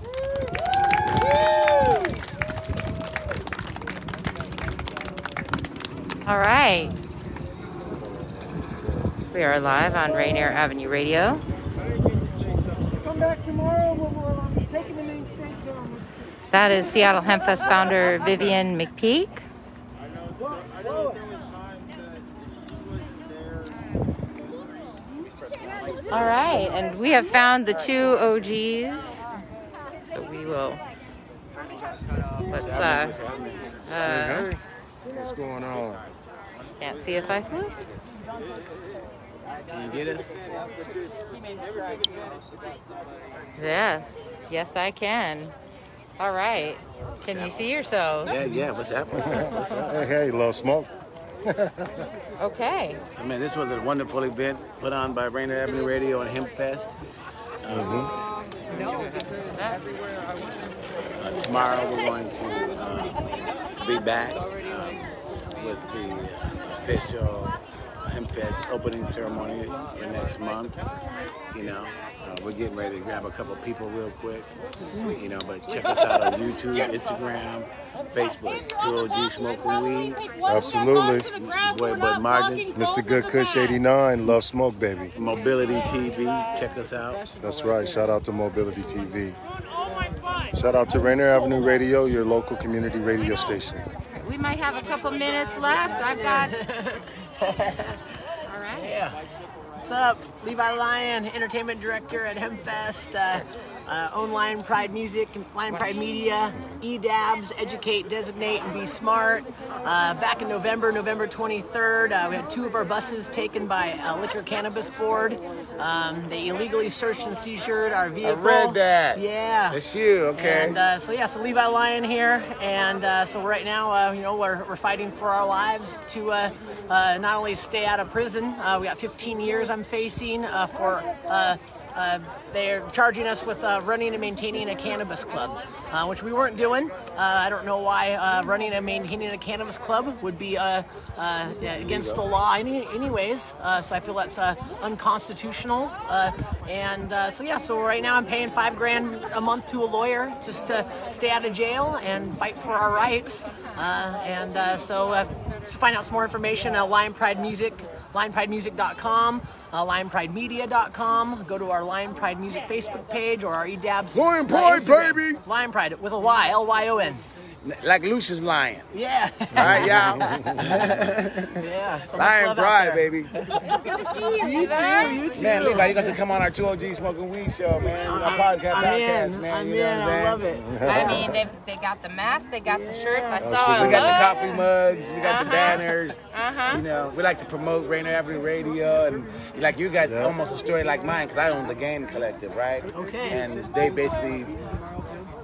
All right. We are live on Rainier Avenue Radio. Come back tomorrow. We'll be taking the main stage down. That is Seattle Hempfest founder Vivian McPeak. All right, and we have found the two OGs. So we will. Let's what's going on? Can't see if I flipped. Can you get us? Yes, yes I can. All right. Can you see yourselves? Yeah. What's up? Hey, little smoke. Okay. So, man, this was a wonderful event put on by Rainier Avenue Radio and Hempfest. Tomorrow we're going to be back with the official Hempfest opening ceremony for next month. You know, we're getting ready to grab a couple people real quick. You know, but check us out on YouTube, Instagram, Facebook, 2OG Smoking Weed. Absolutely. Boy, Bud Margin. Mr. Good Kush 89, Love Smoke, baby. Mobility TV, check us out. That's right. Shout out to Mobility TV. Shout out to Rainier Avenue Radio, your local community radio station. We might have a couple minutes left. I've got... All right. Yeah. What's up? Levi Lyon, Entertainment Director at Hempfest. Own Lion Pride Music, Lion Pride Media, EDABS, Educate, Designate, and Be Smart. Back in November 23rd, we had 2 of our buses taken by Liquor Cannabis Board. They illegally searched and seized our vehicle. I read that. Yeah. That's you, okay. And so Levi Lyon here, and so right now, you know, we're fighting for our lives to not only stay out of prison. We got 15 years I'm facing for. They're charging us with running and maintaining a cannabis club, which we weren't doing. I don't know why running and maintaining a cannabis club would be against the law anyways. So I feel that's unconstitutional. So right now I'm paying $5 grand a month to a lawyer just to stay out of jail and fight for our rights. To find out some more information, Lion Pride Music, lionpridemusic.com. lionpridemedia.com. Go to our Lion Pride Music Facebook page or our EDABS. Lion Pride, baby! Lion Pride with a Y, Lyon. Like Lucius Lion. Yeah. Right, y'all? Yeah. So Lion Pride, baby. Good to see you, You too. Man, Levi, you got to come on our 2OG Smoking Weed show, man. Our podcast, man. I'm you know in. what I'm saying? I love it. I mean, they got the mask, they got the shirts. I saw We it. got the coffee mugs, we got the banners. Uh-huh. You know, we like to promote Rainier Avenue Radio, and like you guys, almost a story like mine, because I own the Game Collective, right? Okay. And they basically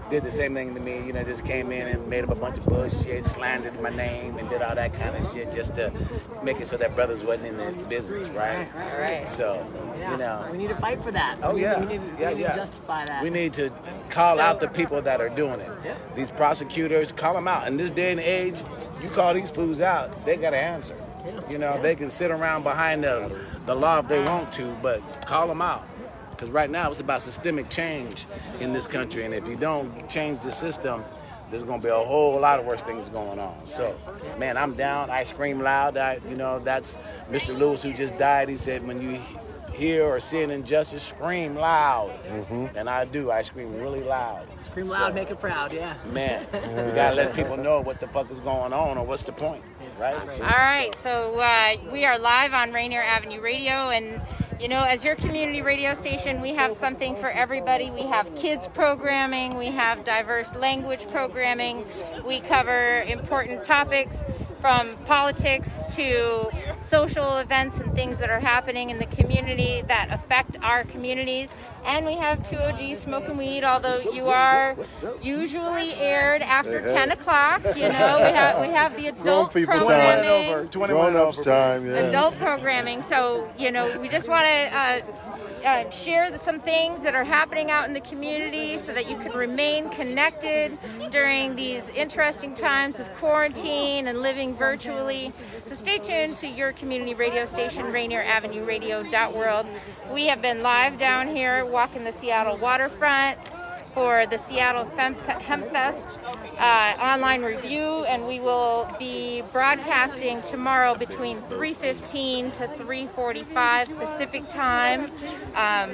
did the same thing to me, you know, just came in and made up a bunch of bullshit, slandered my name, and did all that kind of shit just to make it so that brothers wasn't in the business, right? Right. So, you know. We need to fight for that. Oh, yeah. We need to justify that. We need to call out the people that are doing it. Yeah. These prosecutors, call them out. In this day and age, you call these fools out, they got to answer. You know, they can sit around behind the law if they want to, but call them out. Because right now it's about systemic change in this country, and if you don't change the system, there's going to be a whole lot of worse things going on. So, man, I'm down. I scream loud. That's Mr. Lewis who just died. He said, when you hear or see an injustice, scream loud. And I do. I scream really loud. Scream loud, make it proud, yeah. Man, we got to let people know what the fuck is going on or what's the point, right? All right, so we are live on Rainier Avenue Radio, and you know, as your community radio station, we have something for everybody. We have kids programming, we have diverse language programming, we cover important topics from politics to social events and things that are happening in the community that affect our communities. And we have 2OG Smoking Weed, although you are usually aired after 10 o'clock. You know, we have the adult programming. Grown-ups time, yeah. Adult programming. So, you know, we just want to share some things that are happening out in the community so that you can remain connected during these interesting times of quarantine and living virtually. So stay tuned to your community radio station, rainieravenueradio.world. We have been live down here walking the Seattle waterfront for the Seattle Hempfest online review, and we will be broadcasting tomorrow between 3:15 to 3:45 Pacific time,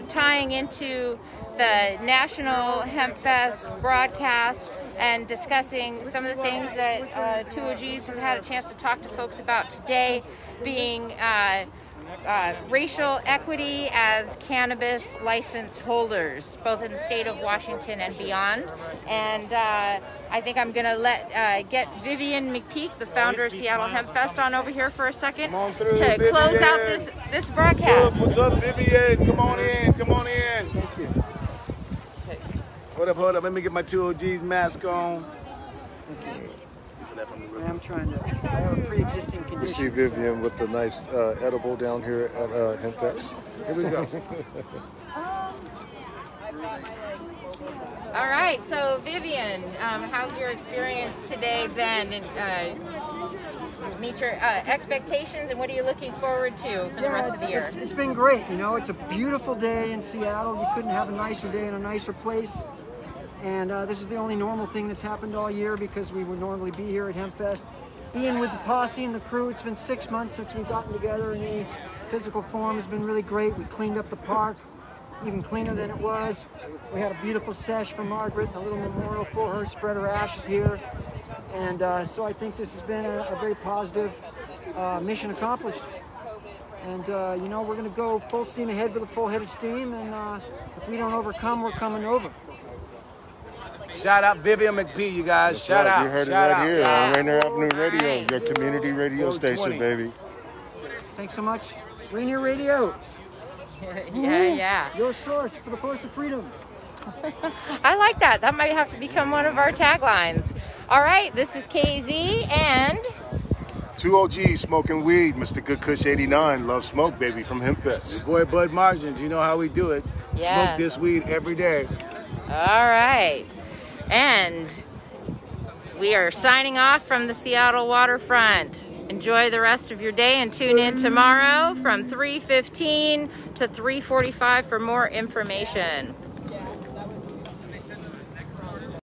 tying into the National Hempfest broadcast and discussing some of the things that 2OGs have had a chance to talk to folks about today, being racial equity as cannabis license holders, both in the state of Washington and beyond. And I think I'm going to get Vivian McPeak, the founder of Seattle Hempfest, on over here for a second to close out this broadcast. What's up, Vivian? Come on in. Come on in. Thank you. Hold up. Let me get my 2OG's mask on. I'm trying to. I have a pre-existing condition. We see Vivian with the nice edible down here at Hempfest. Here we go. All right, so Vivian, how's your experience today been? meet your expectations, and what are you looking forward to for the rest of the year? It's been great. You know, it's a beautiful day in Seattle. You couldn't have a nicer day in a nicer place. And this is the only normal thing that's happened all year because we would normally be here at Hempfest. Being with the posse and the crew, it's been 6 months since we've gotten together in any physical form. Has been really great. We cleaned up the park, even cleaner than it was. We had a beautiful sesh for Margaret, a little memorial for her, spread her ashes here. And so I think this has been a very positive mission accomplished. And you know, we're going to go full steam ahead with a full head of steam, and if we don't overcome, we're coming over. Shout out Vivian McPeak, you guys. Shout out. You heard Shout it out. right here on Rainier Avenue Radio, your community radio station, baby. Thanks so much. Rainier Radio. Yeah. Your source for the force of freedom. I like that. That might have to become one of our taglines. All right, this is KZ and... 2 OGs smoking weed, Mr. Good Kush 89, love smoke, baby, from Hempfest. Your boy Bud Margins, you know how we do it. Yeah. Smoke this weed every day. All right. And we are signing off from the Seattle waterfront. Enjoy the rest of your day and tune in tomorrow from 3:15 to 3:45 for more information.